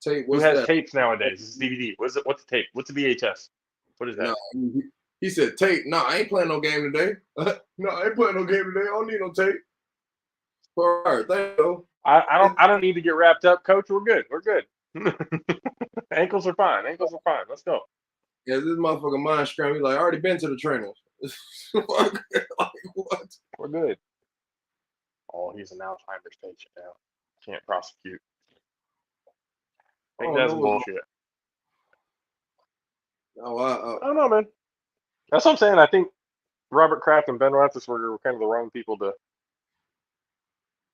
Tape. Who has tapes nowadays? This is DVD. What's the tape? What's the VHS? What is that? No, he said tape. No, I ain't playing no game today. No, I ain't playing no game today. I don't need no tape. All right, thank you. I don't need to get wrapped up, Coach. We're good. We're good. Ankles are fine. Ankles are fine. Let's go. Yeah, this motherfucker mind scramble. Like, I already been to the trainers. Like what? We're good. Oh, he's an Alzheimer's patient now. Can't prosecute. I think Oh that's no. bullshit. Oh, I don't know, man. That's what I'm saying. I think Robert Kraft and Ben Roethlisberger were kind of the wrong people to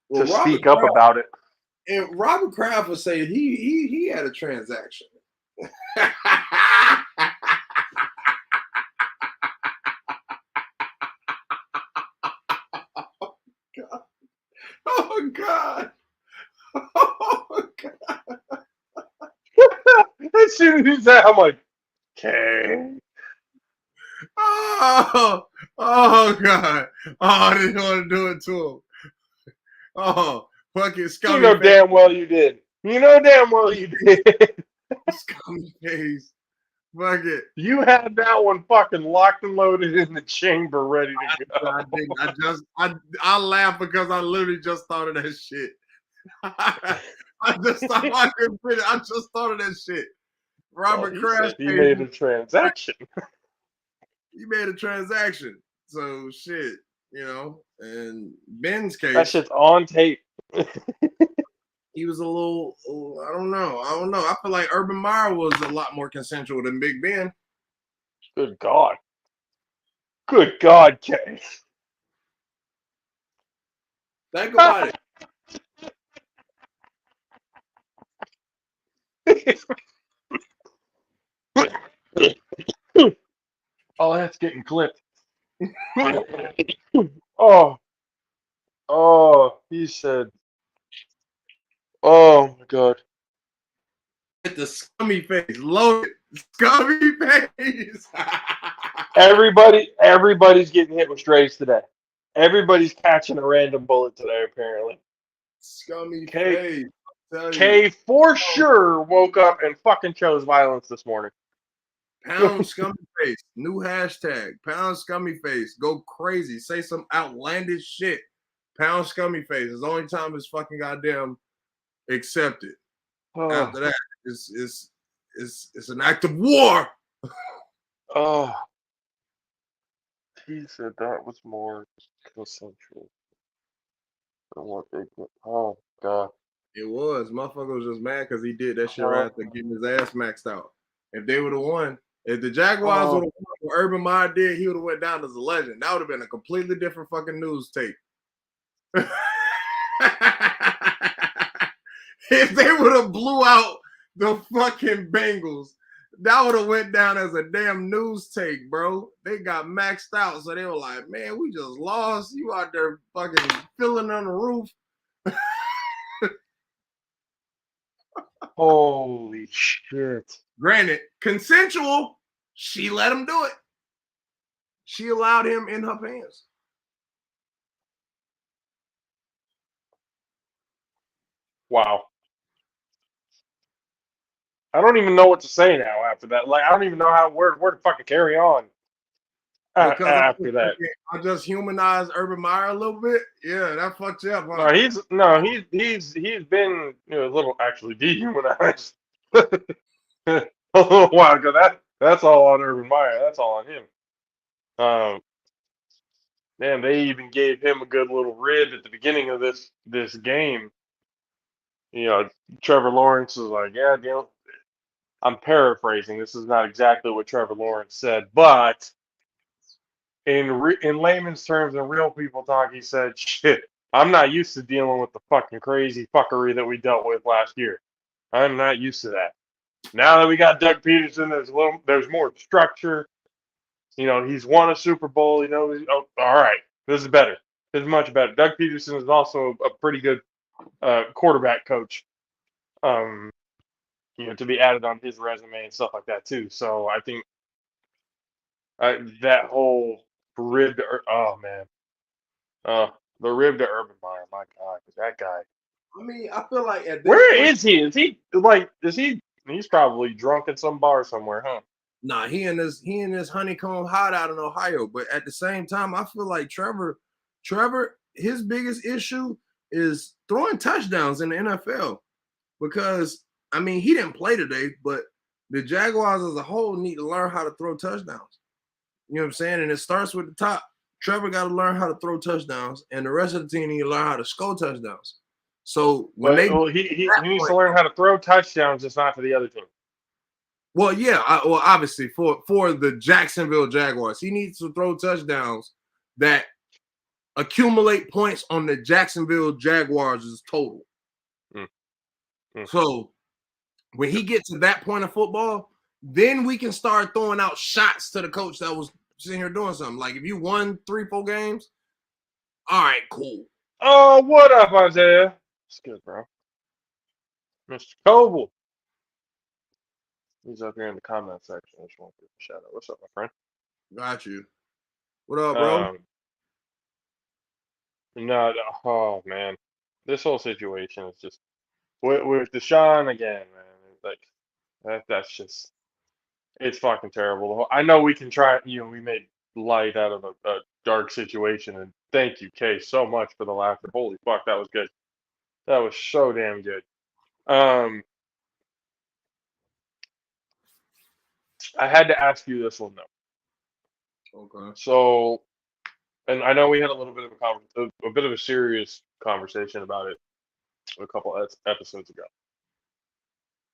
well, speak up about it. And Robert Kraft was saying he had a transaction. Oh God. Oh God. As soon as he's that, I'm like, okay. Oh God. Oh, I didn't want to do it to him. Oh, fucking scummy You know face. damn well you did. You know damn well you did. Scummy face. Fuck it. You had that one fucking locked and loaded in the chamber, ready to go. I didn't. I laughed because I literally just thought of that shit. I just thought I couldn't fit it. I just thought of that shit. Robert He Kraft said he made a transaction. He made a transaction. So shit, and Ben's case, That shit's on tape. he was a little, I don't know. I feel like Urban Meyer was a lot more consensual than Big Ben. Good God. Good God, Kay. Think about it. Oh, that's getting clipped. Oh, he said, oh my God. With the scummy face, loaded scummy face. Everybody's getting hit with strays today. Everybody's catching a random bullet today, apparently. Scummy face. Kay for sure woke up and fucking chose violence this morning. Pound scummy face. New hashtag. Pound scummy face. Go crazy. Say some outlandish shit. Pound scummy face. It's the only time it's fucking goddamn accepted. Oh. After that, it's an act of war. Oh. He said that was more consensual than what they did. Oh God. It was. Motherfucker was just mad because he did that shit right after getting his ass maxed out. If they would have won, if the Jaguars would have won what Urban Meyer did, he would have went down as a legend. That would have been a completely different fucking news tape. If they would have blew out the fucking Bengals, that would have went down as a damn news take, bro. They got maxed out, so they were like, man, we just lost. You out there fucking filling on the roof. Holy shit. Granted, consensual, she let him do it. She allowed him in her pants. Wow. I don't even know what to say now after that. Like, I don't even know where to fucking carry on after that. I just humanized Urban Meyer a little bit. Yeah, that fucked you up. Huh? No, he's been a little actually dehumanized a little while ago. That's all on Urban Meyer. That's all on him. Man, they even gave him a good little rib at the beginning of this game. Trevor Lawrence was like, yeah, I'm paraphrasing. This is not exactly what Trevor Lawrence said, but in layman's terms and real people talk, he said, shit, I'm not used to dealing with the fucking crazy fuckery that we dealt with last year. I'm not used to that. Now that we got Doug Peterson, there's more structure. He's won a Super Bowl. All right, this is better. This is much better. Doug Peterson is also a pretty good quarterback coach. To be added on his resume and stuff like that too. So I think that whole rib to oh man, the rib to Urban Meyer, my God, that guy. I mean, I feel like at this where point, is he? Is he like? Is he? He's probably drunk at some bar somewhere, huh? Nah, he in this honeycomb hideout in Ohio. But at the same time, I feel like Trevor, his biggest issue is throwing touchdowns in the NFL because I mean he didn't play today, but the Jaguars as a whole need to learn how to throw touchdowns. You know what I'm saying? And it starts with the top. Trevor got to learn how to throw touchdowns, and the rest of the team need to learn how to score touchdowns. So when But they he needs to learn how to throw touchdowns, just not for the other team. well, yeah, well, obviously for the Jacksonville Jaguars, he needs to throw touchdowns that accumulate points on the Jacksonville Jaguars' total. So when he gets to that point of football, then we can start throwing out shots to the coach that was sitting here doing something. Like if you won 3-4 games, all right, cool. Oh, what up, Isaiah? It's good, bro. Mr. Coble. He's up here in the comment section. I just want to give a shout out. What's up, my friend? Got you. What up, bro? No, oh man, this whole situation is just with Deshaun again, man. Like that's just it's fucking terrible. I know we can try. We made light out of a dark situation, and thank you, Kay, so much for the laughter. Holy fuck, that was good. That was so damn good. I had to ask you this one though. Okay. So, and I know we had a little bit of a bit of a serious conversation about it a couple episodes ago.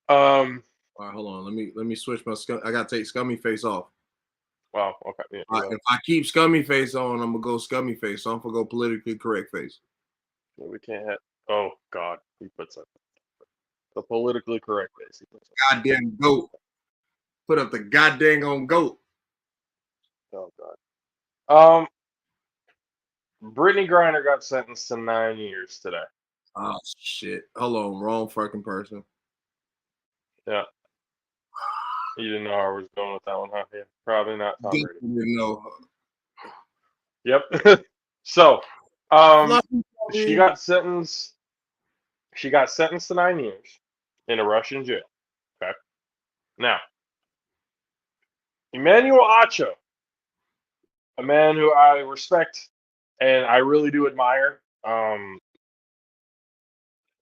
All right, hold on. Let me switch my I gotta take scummy face off. Wow. Okay. Yeah, If I keep scummy face on, I'm gonna go scummy face. So I'm gonna go politically correct face. We can't have. Oh God, he puts up the politically correct face. He puts up. Goddamn goat. Put up the goddamn on goat. Oh God. Brittany Griner got sentenced to 9 years today. Oh shit. Hold on, wrong fucking person. Yeah. You didn't know I was going with that one, huh? Yeah, probably not Tom Brady. Didn't know. Yep. So, she got sentenced. She got sentenced to 9 years in a Russian jail. Okay. Now, Emmanuel Acho, a man who I respect and I really do admire.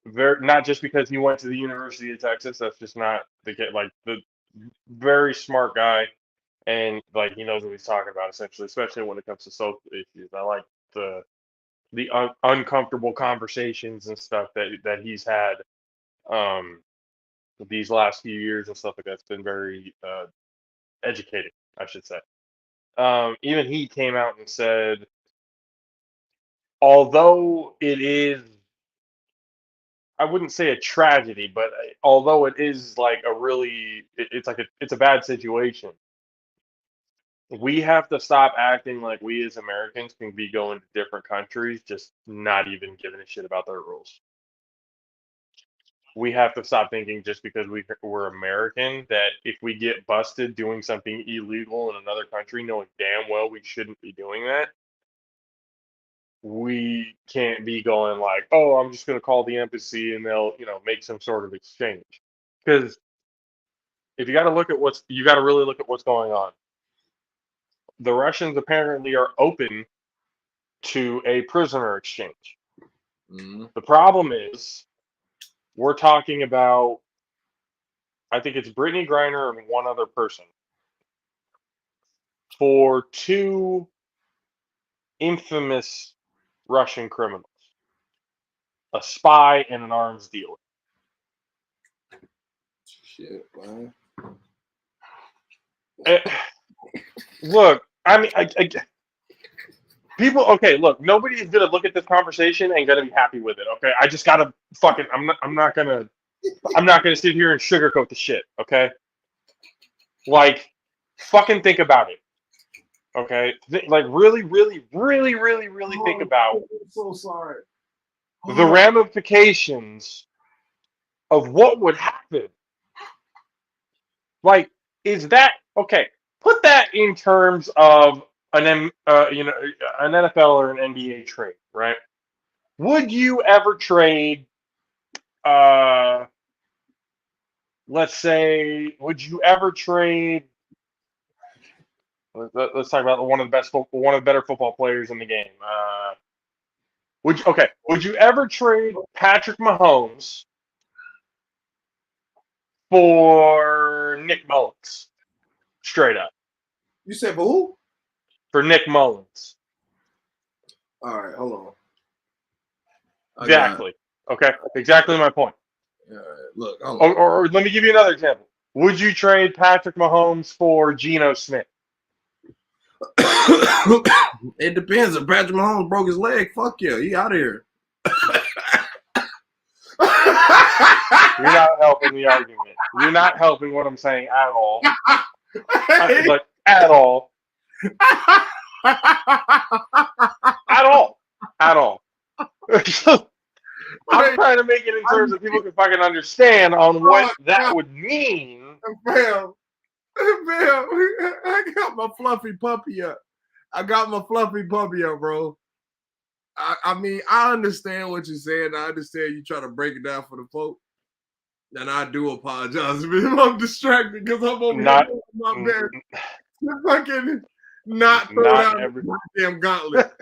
Not just because he went to the University of Texas. That's just not the case. Like the very smart guy, and like he knows what he's talking about. Essentially, especially when it comes to social issues. I like the uncomfortable conversations and stuff that he's had these last few years and stuff like that's been very educating, I should say. Even he came out and said, although it is, I wouldn't say a tragedy, but although it is like a really, it's a bad situation. We have to stop acting like we as Americans can be going to different countries, just not even giving a shit about their rules. We have to stop thinking just because we're American that if we get busted doing something illegal in another country, knowing damn well we shouldn't be doing that, we can't be going like, oh, I'm just going to call the embassy and they'll, make some sort of exchange. Because if you got to really look at what's going on. The Russians apparently are open to a prisoner exchange. Mm-hmm. The problem is, we're talking about, I think it's Brittany Griner and one other person, for two infamous Russian criminals, a spy and an arms dealer. Shit, man. Look, I mean, people. Okay, look, nobody is gonna look at this conversation and gonna be happy with it. Okay, I just gotta fucking. I'm not gonna sit here and sugarcoat the shit. Okay, like, fucking think about it. Okay, like really, really, really, really, really think about. I'm so sorry. The ramifications of what would happen. Like, is that okay? Put that in terms of an NFL or an NBA trade, right? Would you ever trade? Let's say, would you ever trade? Let's talk about one of the better football players in the game. Would you ever trade Patrick Mahomes for Nick Mullins? Straight up. You said for who? for Nick Mullins. All right, hold on. Exactly. Okay. Exactly my point. All right, look, hold on. Or let me give you another example. Would you trade Patrick Mahomes for Geno Smith? It depends. If Patrick Mahomes broke his leg, fuck yeah, he out of here. You're not helping the argument. You're not helping what I'm saying at all. Like, at all. At all. At all. I'm trying to make it in terms that people can fucking understand on what that would mean. Bam. I got my fluffy puppy up. Bro. I mean, I understand what you're saying. I understand you try to break it down for the folk. And I do apologize if I'm distracted because I'm over here my bed. Fucking not throw down the goddamn gauntlet.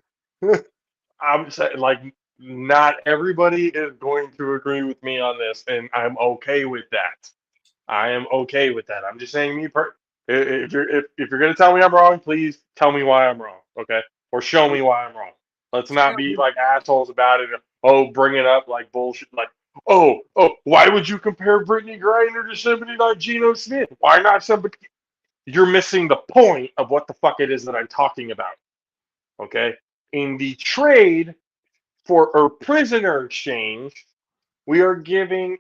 I'm saying, like, not everybody is going to agree with me on this, and I'm okay with that. I am okay with that. I'm just saying, if you're gonna tell me I'm wrong, please tell me why I'm wrong, okay? Or show me why I'm wrong. Let's not be like assholes about it. Oh, bring it up like bullshit. Like, oh, why would you compare Brittany Griner to somebody like Geno Smith? Why not somebody? You're missing the point of what the fuck it is that I'm talking about. Okay? In the trade for a prisoner exchange, we are giving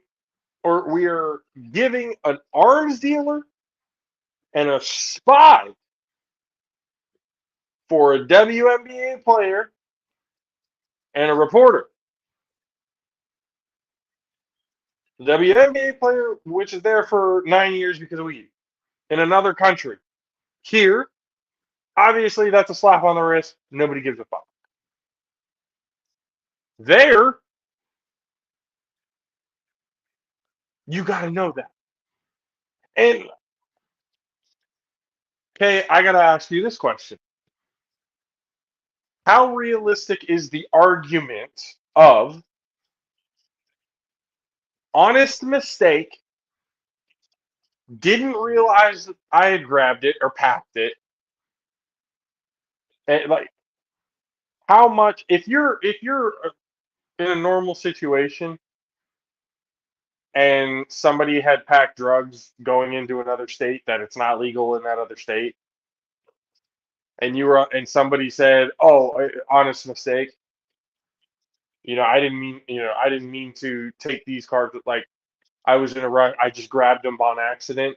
an arms dealer and a spy for a WNBA player and a reporter. The WNBA player, which is there for 9 years because of weed, in another country. Here, obviously, that's a slap on the wrist. Nobody gives a fuck. There, you got to know that. And, okay, I got to ask you this question. How realistic is the argument of honest mistake, didn't realize that I had grabbed it or packed it, and like, how much, if you're in a normal situation and somebody had packed drugs going into another state that it's not legal in that other state, and somebody said, "Oh, honest mistake. I didn't mean to take these cards. Like, I was in a rush. I just grabbed them on accident."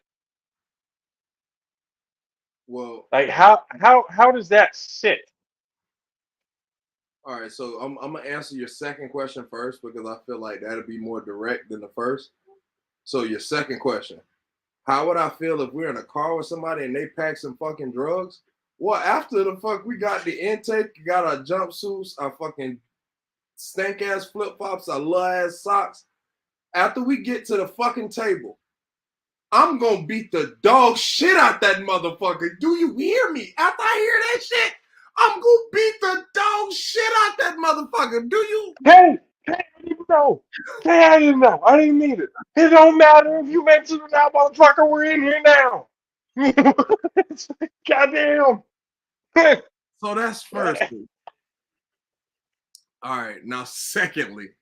Well, like, how does that sit? All right, so I'm gonna answer your second question first because I feel like that'll be more direct than the first. So your second question: how would I feel if we're in a car with somebody and they pack some fucking drugs? Well, after the fuck we got the intake, got our jumpsuits, our fucking stank ass flip flops, our little ass socks. After we get to the fucking table, I'm gonna beat the dog shit out that motherfucker. Do you hear me? After I hear that shit, I'm gonna beat the dog shit out that motherfucker. Do you? Hey, I didn't know. Hey, I didn't know. I didn't mean it. It don't matter if you mention it now, motherfucker. We're in here now. Goddamn. So that's firstly. All right, now secondly,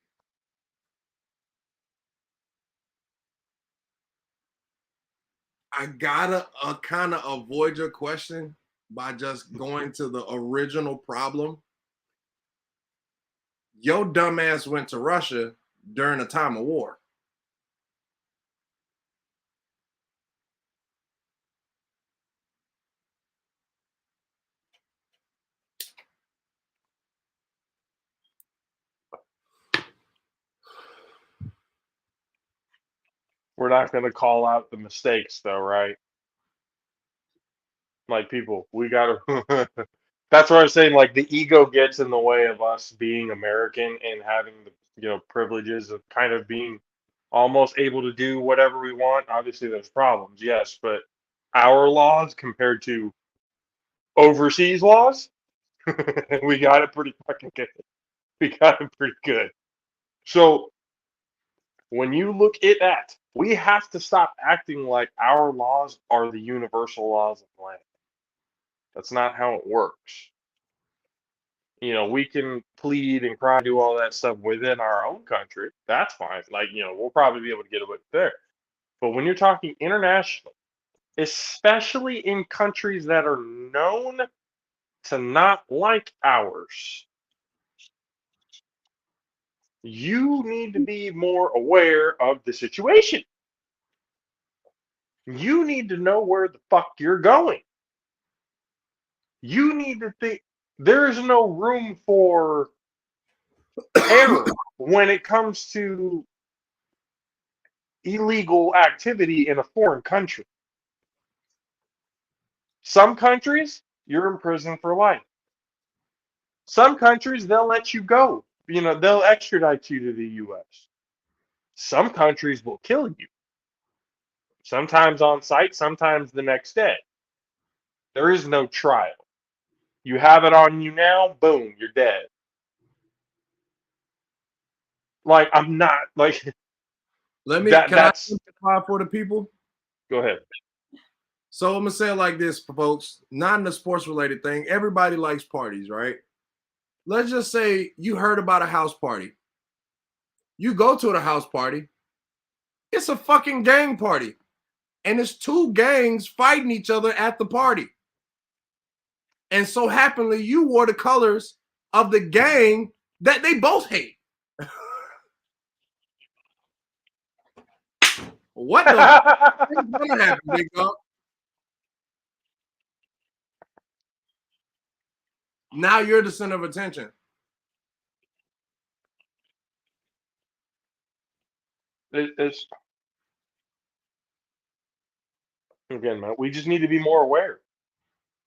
I gotta kind of avoid your question by just going to the original problem. Your dumbass went to Russia during a time of war. We're not going to call out the mistakes, though, right? Like, people, we got to. That's what I'm saying. Like, the ego gets in the way of us being American and having the privileges of kind of being almost able to do whatever we want. Obviously, there's problems, yes, but our laws compared to overseas laws, we got it pretty fucking good. We got it pretty good. So when you look at that, we have to stop acting like our laws are the universal laws of the land. That's not how it works. We can plead and cry, do all that stuff within our own country. That's fine. Like, we'll probably be able to get away with there. But when you're talking international, especially in countries that are known to not like ours, you need to be more aware of the situation. You need to know where the fuck you're going. You need to think there is no room for error when it comes to illegal activity in a foreign country. Some countries, you're in prison for life. Some countries, they'll let you go. They'll extradite you to the U.S. Some countries will kill you. Sometimes on site, sometimes the next day. There is no trial. You have it on you now, boom, you're dead. Like, I'm not, like, Can I simplify for the people? Go ahead. So I'm gonna say it like this, folks. Not in the sports related thing. Everybody likes parties, right? Let's just say you heard about a house party. You go to the house party. It's a fucking gang party. And it's two gangs fighting each other at the party. And so happily, you wore the colors of the gang that they both hate. What the fuck is gonna happen, big dog? Now you're the center of attention. It's again, man. We just need to be more aware.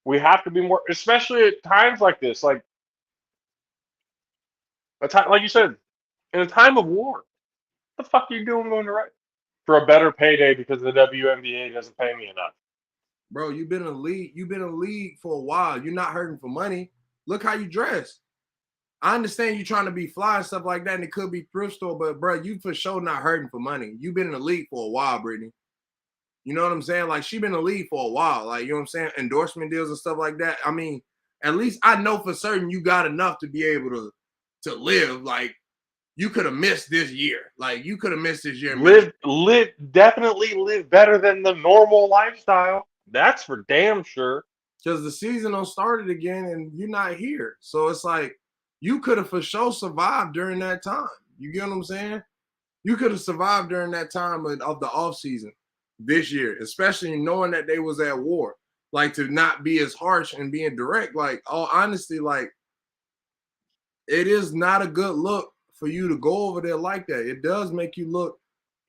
We have to be more, especially at times like this, like a time, like you said, in a time of war. What the fuck are you doing going to right for a better payday because the WNBA doesn't pay me enough? Bro, you've been in the league. You've been in the league for a while. You're not hurting for money. Look how you dress. I understand you trying to be fly and stuff like that, and it could be thrift store, but bro, you for sure not hurting for money. You've been in the league for a while, Brittany. You know what I'm saying? Like, she been in the league for a while. Like, you know what I'm saying? Endorsement deals and stuff like that. I mean, at least I know for certain you got enough to be able to live. Like, you could have missed this year. Like, you could have missed this year. Definitely live better than the normal lifestyle. That's for damn sure. Because the season don't started again and you're not here. So it's like, you could have for sure survived during that time. You get what I'm saying? You could have survived during that time of the off season this year, especially knowing that they was at war. Like, to not be as harsh and being direct. Like, all honesty, like, it is not a good look for you to go over there like that. It does make you look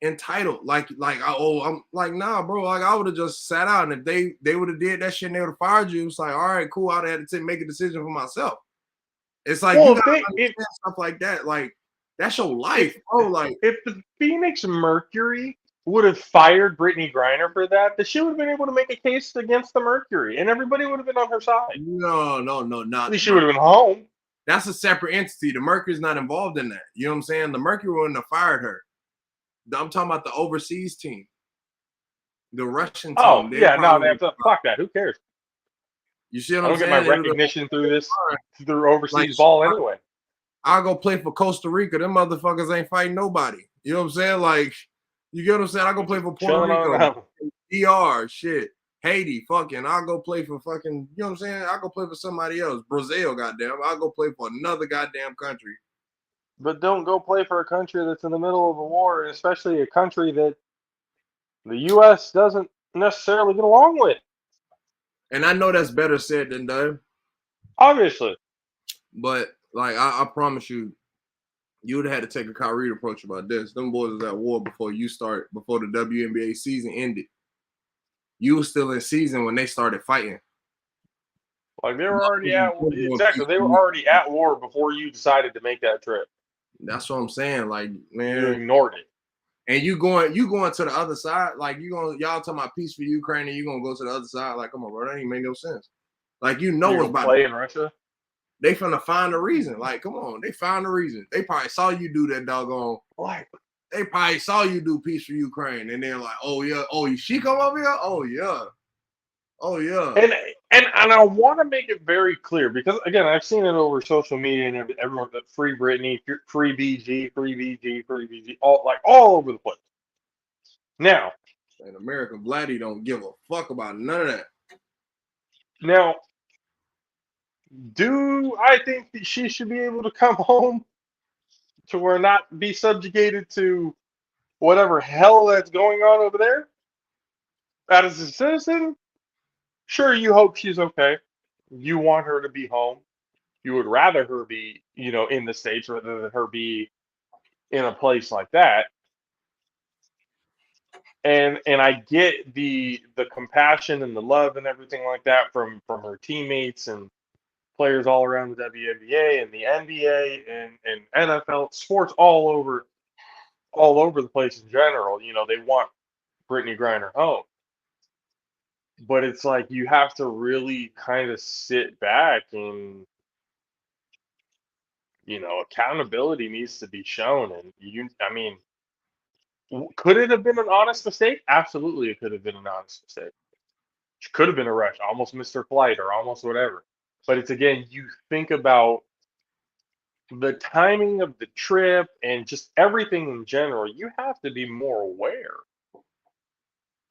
entitled. I'm like, nah, bro. Like, I would have just sat out, and if they would have did that shit and they would have fired you, it's like, all right, cool. I'd have had to make a decision for myself. It's like, you gotta understand stuff like that. Like, that's your life, bro. Like, if the Phoenix Mercury would have fired Brittany Griner for that, then she would have been able to make a case against the Mercury, and everybody would have been on her side. No, not. At least she would have been home. That's a separate entity. The Mercury's not involved in that. You know what I'm saying? The Mercury wouldn't have fired her. I'm talking about the overseas team, the Russian team. Oh, yeah, no, fuck that. Who cares? You see what I'm saying? I don't get my recognition through overseas ball anyway. I'll go play for Costa Rica. Them motherfuckers ain't fighting nobody. You know what I'm saying? Like, you get what I'm saying? I'll go play for Puerto Rico, DR, shit, Haiti, fucking. I'll go play for fucking, you know what I'm saying? I'll go play for somebody else. Brazil, goddamn. I'll go play for another goddamn country. But don't go play for a country that's in the middle of a war, and especially a country that the U.S. doesn't necessarily get along with. And I know that's better said than done. Obviously. But, like, I promise you, you would have had to take a Kyrie approach about this. Them boys was at war before the WNBA season ended. You were still in season when they started fighting. Like, they were already they were already at war before you decided to make that trip. That's what I'm saying. Like, man, you ignored it. And you going to the other side, like, y'all talking about peace for Ukraine, and you gonna go to the other side. Like, come on, bro, that ain't make no sense. Like, what's about to play in Russia. They finna find a reason. Like, come on, they found a reason. They probably saw you do that doggone. Like, they probably saw you do peace for Ukraine, and they're like, oh yeah, oh, she come over here, oh yeah. And I want to make it very clear because again, I've seen it over social media and everyone that free Britney, free BG, free BG, free BG, all over the place. Now, And American Vladdy don't give a fuck about none of that. now, do I think that she should be able to come home to where not be subjugated to whatever hell that's going on over there? As a citizen, sure, you hope she's okay. You want her to be home. You would rather her be, in the States rather than her be in a place like that. And I get the compassion and the love and everything like that from her teammates and players all around the WNBA and the NBA and NFL sports all over the place in general. They want Brittany Griner home. But it's like you have to really kind of sit back and accountability needs to be shown. And I mean, could it have been an honest mistake? Absolutely, it could have been an honest mistake. It could have been a rush, almost missed her flight or almost whatever. But it's again, you think about the timing of the trip and just everything in general. You have to be more aware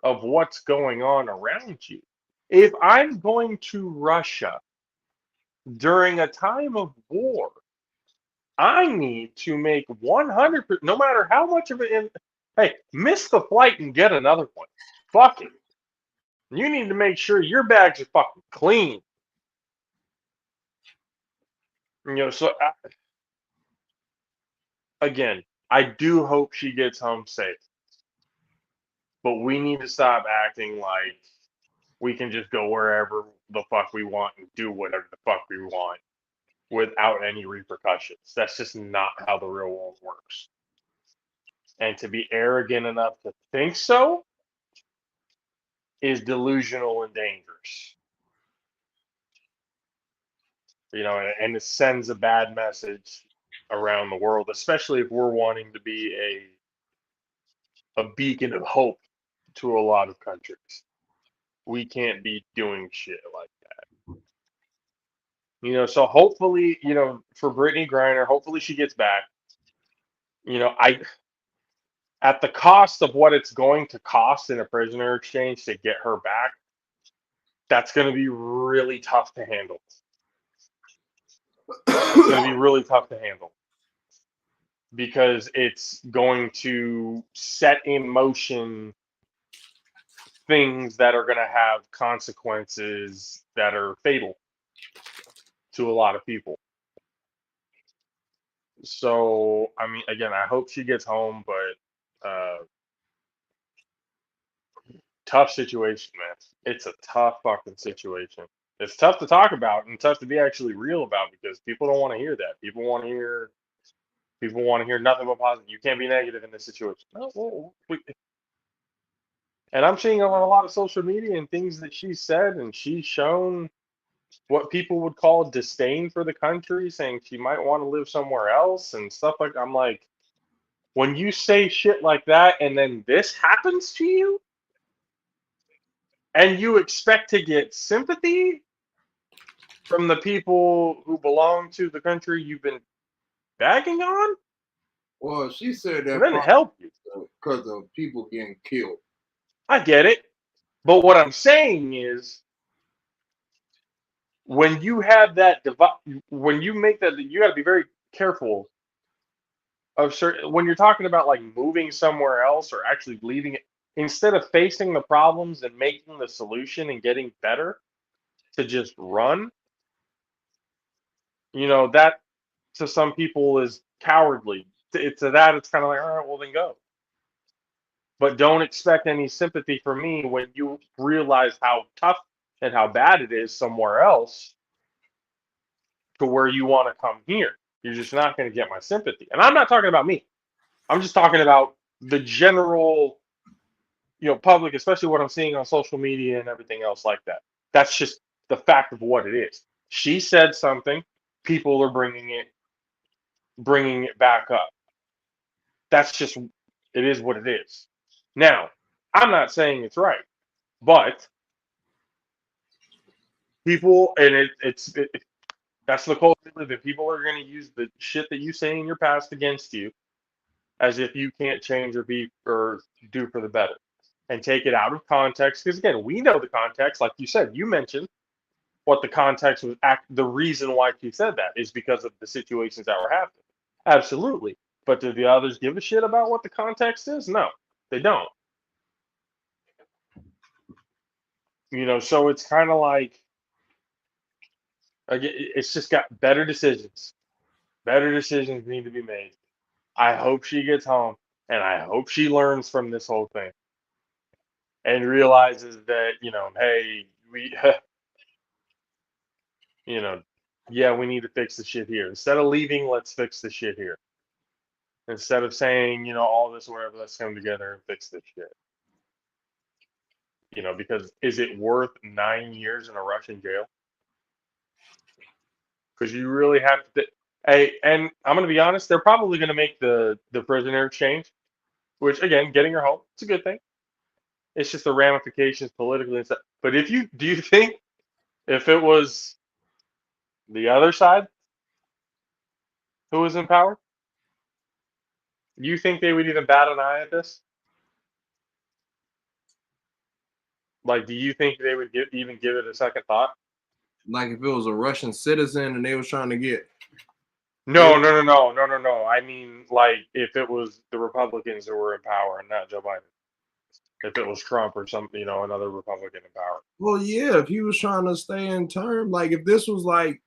of what's going on around you. If I'm going to Russia during a time of war, I need to make 100%, no matter how much of it, hey, miss the flight and get another one. Fuck it. You need to make sure your bags are fucking clean. So again, I do hope she gets home safe. But we need to stop acting like we can just go wherever the fuck we want and do whatever the fuck we want without any repercussions. That's just not how the real world works. And to be arrogant enough to think so is delusional and dangerous. And it sends a bad message around the world, especially if we're wanting to be a beacon of hope to a lot of countries. We can't be doing shit like that. So hopefully, for Brittany Griner, hopefully she gets back. I at the cost of what it's going to cost in a prisoner exchange to get her back, that's going to be really tough to handle. It's going to be really tough to handle because it's going to set in motion things that are going to have consequences that are fatal to a lot of people. So, I mean, again, I hope she gets home, but tough situation, man. It's a tough fucking situation. It's tough to talk about and tough to be actually real about because people don't want to hear that. People want to hear nothing but positive. You can't be negative in this situation. And I'm seeing on a lot of social media and things that she said, and she's shown what people would call disdain for the country, saying she might want to live somewhere else and stuff like. I'm like, when you say shit like that, and then this happens to you, and you expect to get sympathy from the people who belong to the country you've been bagging on, Well, she said that then help you because of people getting killed. I get it, but what I'm saying is, when you have that when you make that, you got to be very careful of certain when you're talking about like moving somewhere else or actually leaving it instead of facing the problems and making the solution and getting better to just run. That to some people is cowardly. To that, it's kind of like, all right, well then go. But don't expect any sympathy from me when you realize how tough and how bad it is somewhere else to where you want to come here. You're just not going to get my sympathy. And I'm not talking about me. I'm just talking about the general, public, especially what I'm seeing on social media and everything else like that. That's just the fact of what it is. She said something, people are bringing it back up. That's just, it is what it is. Now, I'm not saying it's right, but people, and that's the culture we live in. People are going to use the shit that you say in your past against you, as if you can't change or be or do for the better, and take it out of context. Because again, we know the context, like you said, you mentioned what the context was. The reason why she said that is because of the situations that were happening. Absolutely. But do the others give a shit about what the context is? No, they don't. So it's kind of like, again, it's just got better decisions. Better decisions need to be made. I hope she gets home, and I hope she learns from this whole thing and realizes that, hey, you know, yeah, we need to fix the shit here. Instead of leaving, let's fix the shit here. Instead of saying, all this, whatever, let's come together and fix this shit. Because is it worth 9 years in a Russian jail? Because you really have to. Hey, and I'm going to be honest, they're probably going to make the prisoner exchange, which, again, getting her home, it's a good thing. It's just the ramifications politically and stuff. But do you think if it was the other side who was in power, do you think they would even bat an eye at this? Like, do you think they would even give it a second thought? Like if it was a Russian citizen and they was trying to get. No, no, no, no, no, no, no. I mean, like, if it was the Republicans that were in power and not Joe Biden. If it was Trump or some, another Republican in power. Well, yeah, if he was trying to stay in term, like if this was like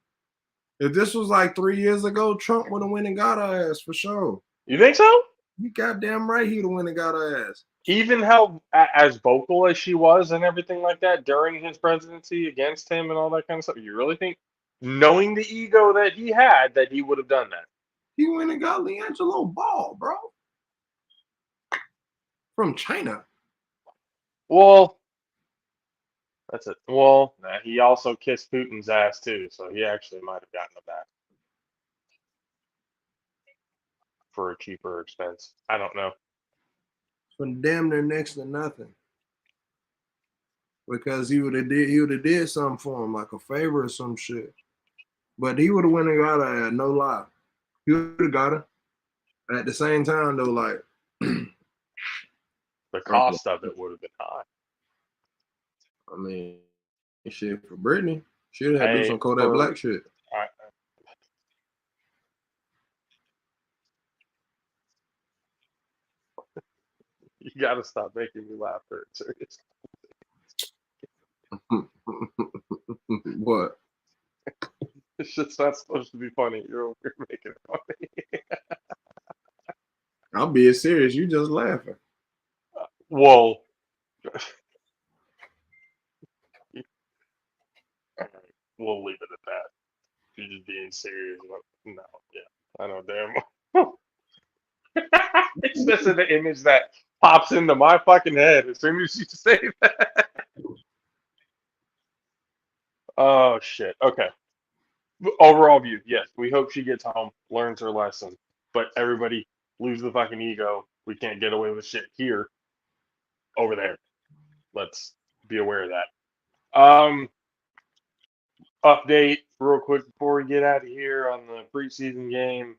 3 years ago, Trump would have went and got our ass for sure. You think so? You goddamn right, he'd have went and got our ass. Even how as vocal as she was and everything like that during his presidency against him and all that kind of stuff. You really think, knowing the ego that he had, that he would have done that? He went and got LiAngelo Ball, bro, from China. Well, that's it. Well, he also kissed Putin's ass too, so he actually might have gotten it back for a cheaper expense. I don't know. For damn near next to nothing. Because he would have did something for him, like a favor or some shit. But he would have went and got her, no lie. He would have got her. At the same time, though, like the cost of it would have been high. I mean, shit for Britney, she'd have had to do some Kodak Black shit. You gotta stop making me laugh, for it. Seriously. What? It's just not supposed to be funny. You're over here making it funny. I'm being serious. You just laughing. Whoa. We'll leave it at that. You're just being serious. No, yeah, I know damn well. It's just an image that pops into my fucking head as soon as you say that. Oh shit. Okay. Overall view, yes. We hope she gets home, learns her lesson, but everybody lose the fucking ego. We can't get away with shit here. Over there. Let's be aware of that. Update real quick before we get out of here on the preseason game.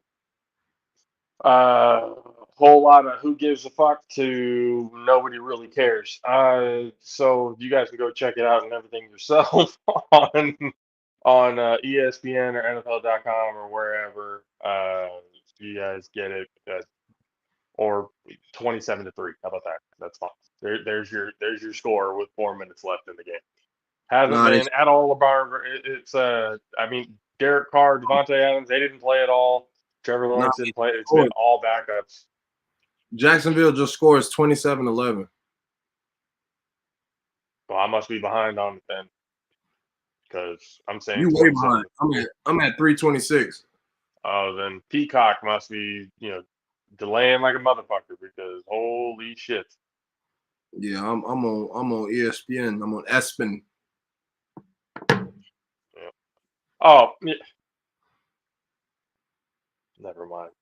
Whole lot of who gives a fuck to nobody really cares. So you guys can go check it out and everything yourself on ESPN or NFL.com or wherever you guys get it. Or 27-3. How about that? That's fine. There's your score with 4 minutes left in the game. Hasn't been at all a bar. It's Derek Carr, Devontae Adams, they didn't play at all. Trevor Lawrence didn't play. It's been all backups. Jacksonville just scores 27-11. Well, I must be behind on it then, because I'm saying you way behind. I'm at 326. Oh, then Peacock must be delaying like a motherfucker, because holy shit. Yeah, I'm on ESPN. I'm on ESPN. Yeah. Oh, yeah. Never mind.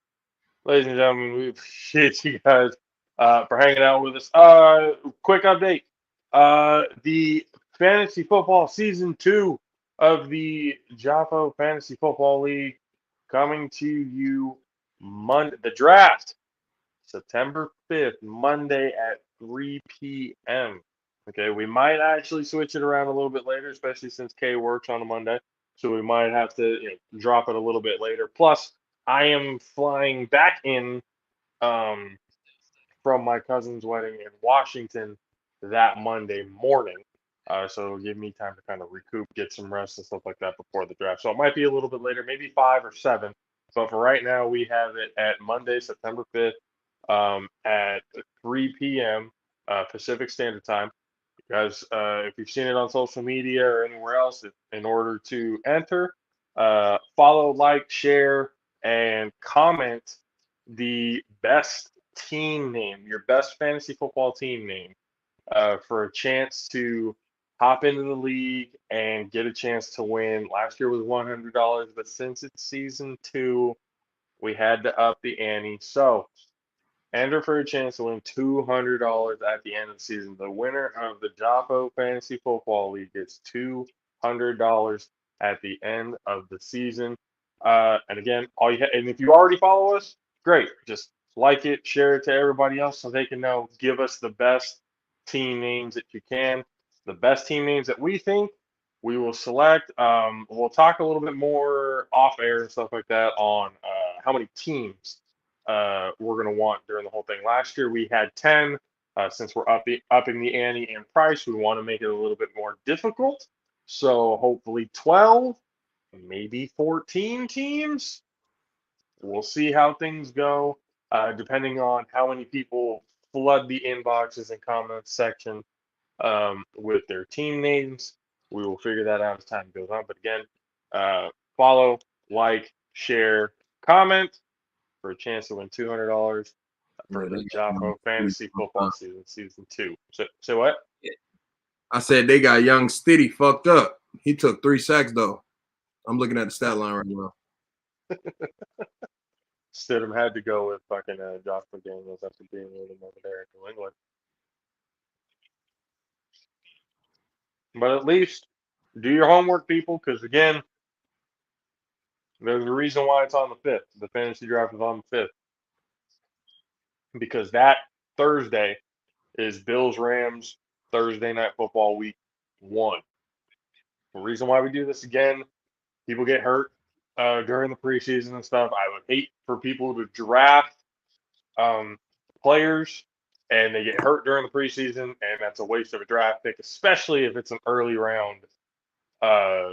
Ladies and gentlemen, we appreciate you guys for hanging out with us. Quick update. The fantasy football season 2 of the JAFFO Fantasy Football League coming to you Monday. The draft, September 5th, Monday at 3 p.m. Okay, we might actually switch it around a little bit later, especially since Kay works on a Monday. So we might have to drop it a little bit later. Plus, I am flying back in um, from my cousin's wedding in Washington that Monday morning. So it'll give me time to kind of recoup, get some rest and stuff like that before the draft. So it might be a little bit later, maybe 5 or 7. But for right now, we have it at Monday, September 5th, at 3 p.m. Pacific Standard Time. Guys, if you've seen it on social media or anywhere else, in order to enter, follow, like, share, and comment the best team name, your best fantasy football team name, for a chance to hop into the league and get a chance to win. Last year was $100, but since it's season 2, we had to up the ante. So enter for a chance to win $200 at the end of the season. The winner of the JAFFO Fantasy Football League gets $200 at the end of the season. And again, and if you already follow us, great. Just like it, share it to everybody else so they can know. Give us the best team names that you can, the best team names that we think we will select. We'll talk a little bit more off air and stuff like that on how many teams we're going to want during the whole thing. Last year we had 10. Since we're upping the ante and price, we want to make it a little bit more difficult. So hopefully 12, maybe 14 teams. We'll see how things go, depending on how many people flood the inboxes and comments section with their team names. We will figure that out as time goes on. But again, follow, like, share, comment for a chance to win $200 for Yeah, the they got JAFFO young Fantasy Stiddy Football fucked up. season 2. So what? I said they got young Stiddy fucked up. He took 3 sacks though. I'm looking at the stat line right now. Stidham had to go with fucking Josh McDaniels after being with him over there in New England. But at least do your homework, people, because again, there's a reason why it's on the 5th. The fantasy draft is on the 5th. Because that Thursday is Bills Rams Thursday night football week 1. The reason why we do this again, people get hurt during the preseason and stuff. I would hate for people to draft players and they get hurt during the preseason, and that's a waste of a draft pick, especially if it's an early round uh,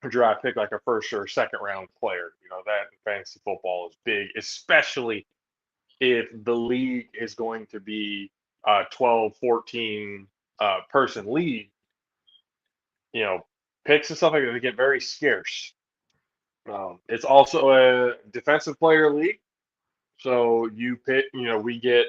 draft pick, like a first or second round player. That in fantasy football is big, especially if the league is going to be 12, 14 person league. Picks and stuff like that, they get very scarce. It's also a defensive player league. So we get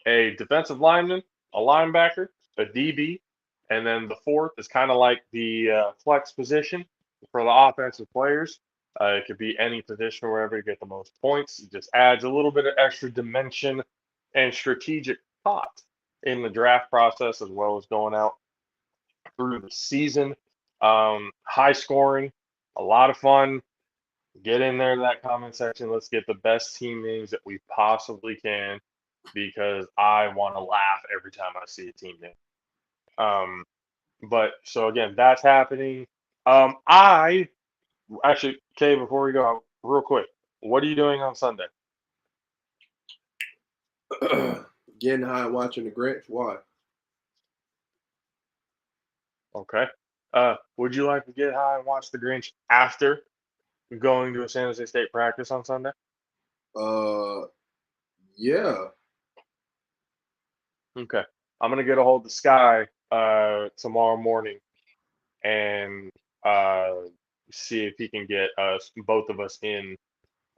a defensive lineman, a linebacker, a DB, and then the fourth is kind of like the flex position for the offensive players. It could be any position wherever you get the most points. It just adds a little bit of extra dimension and strategic thought in the draft process, as well as going out through the season. High scoring, a lot of fun. Get in there to that comment section. Let's get the best team names that we possibly can, because I want to laugh every time I see a team name. But so again, that's happening. I actually, Kay, before we go, real quick, what are you doing on Sunday? Getting high and watching the Grinch. Why? Okay. Would you like to get high and watch the Grinch after going to a San Jose State practice on Sunday? Yeah. Okay. I'm gonna get a hold of Sky tomorrow morning and see if he can get us both of us in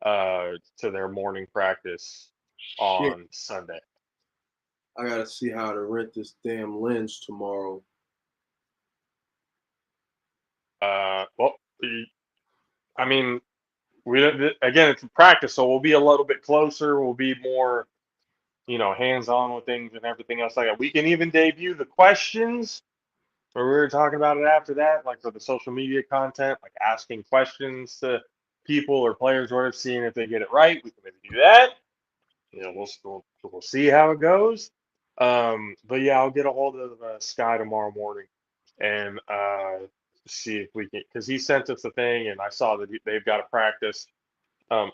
to their morning practice Shit. on Sunday. I gotta see how to rent this damn lens tomorrow. Well, I mean, again, it's a practice, so we'll be a little bit closer. We'll be more, hands-on with things and everything else like that. We can even debut the questions Or we were talking about it after that, like for the social media content, like asking questions to people or players, or seeing if they get it right. We can maybe do that. We'll see how it goes. But yeah, I'll get a hold of Sky tomorrow morning and see if we can, because he sent us the thing, and I saw that they've got a practice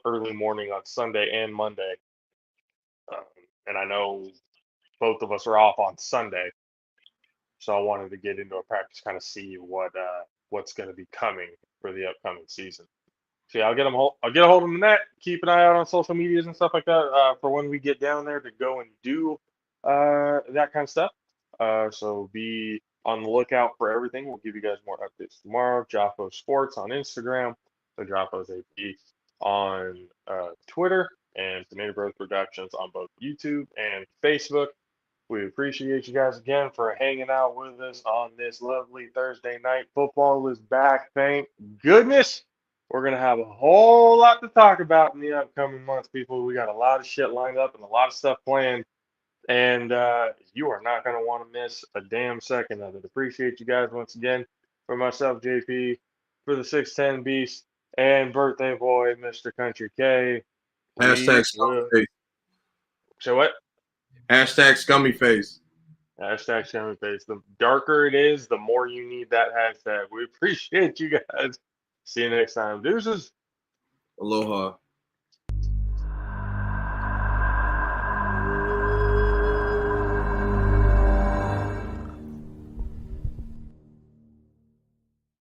early morning on Sunday and Monday, um, and I know both of us are off on Sunday, so I wanted to get into a practice, kind of see what's going to be coming for the upcoming season. So yeah, I'll get a hold of them in that. Keep an eye out on social medias and stuff like that for when we get down there to go and do that kind of stuff. So be on the lookout for everything. We'll give you guys more updates tomorrow. Jaffo Sports on Instagram, the Jaffos AP on Twitter, and Tomato Bros Productions on both YouTube and Facebook. We appreciate you guys again for hanging out with us on this lovely Thursday night. Football is back, thank goodness. We're going to have a whole lot to talk about in the upcoming months, people. We got a lot of shit lined up and a lot of stuff planned, and you are not going to want to miss a damn second of it. Appreciate you guys once again. For myself, JP, for the 610 Beast, and birthday boy, Mr. Country K. Hashtag We scummy will. face. So what? Hashtag scummy face. Hashtag Sherman Face. The darker it is, the more you need that hashtag. We appreciate you guys. See you next time. Deuces. Aloha.